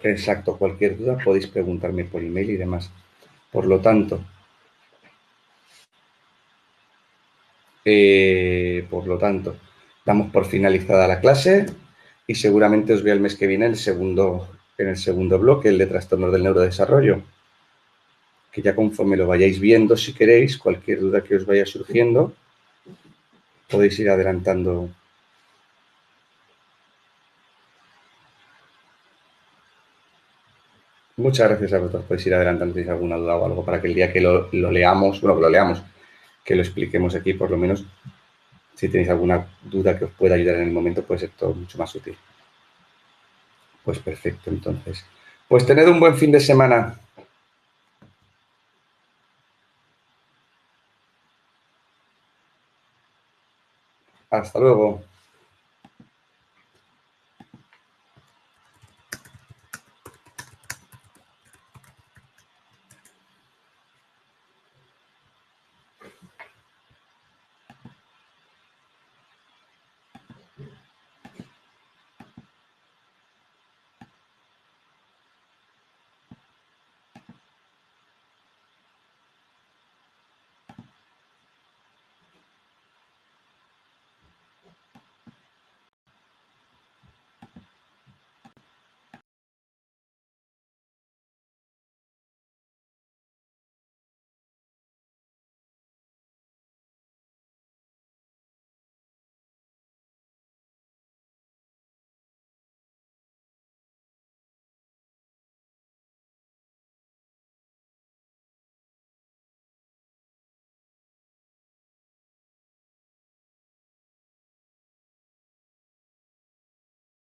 Exacto, cualquier duda podéis preguntarme por email y demás. Por lo tanto, damos por finalizada la clase y seguramente os veo el mes que viene en el segundo bloque, el de trastornos del neurodesarrollo, que ya conforme lo vayáis viendo, si queréis, cualquier duda que os vaya surgiendo, podéis ir adelantando. Muchas gracias a vosotros, podéis ir adelantando si tenéis alguna duda o algo para que el día que lo leamos, bueno, que lo leamos, que lo expliquemos aquí, por lo menos, si tenéis alguna duda que os pueda ayudar en el momento, puede ser todo mucho más útil. Pues perfecto, entonces. Pues tened un buen fin de semana. Hasta luego.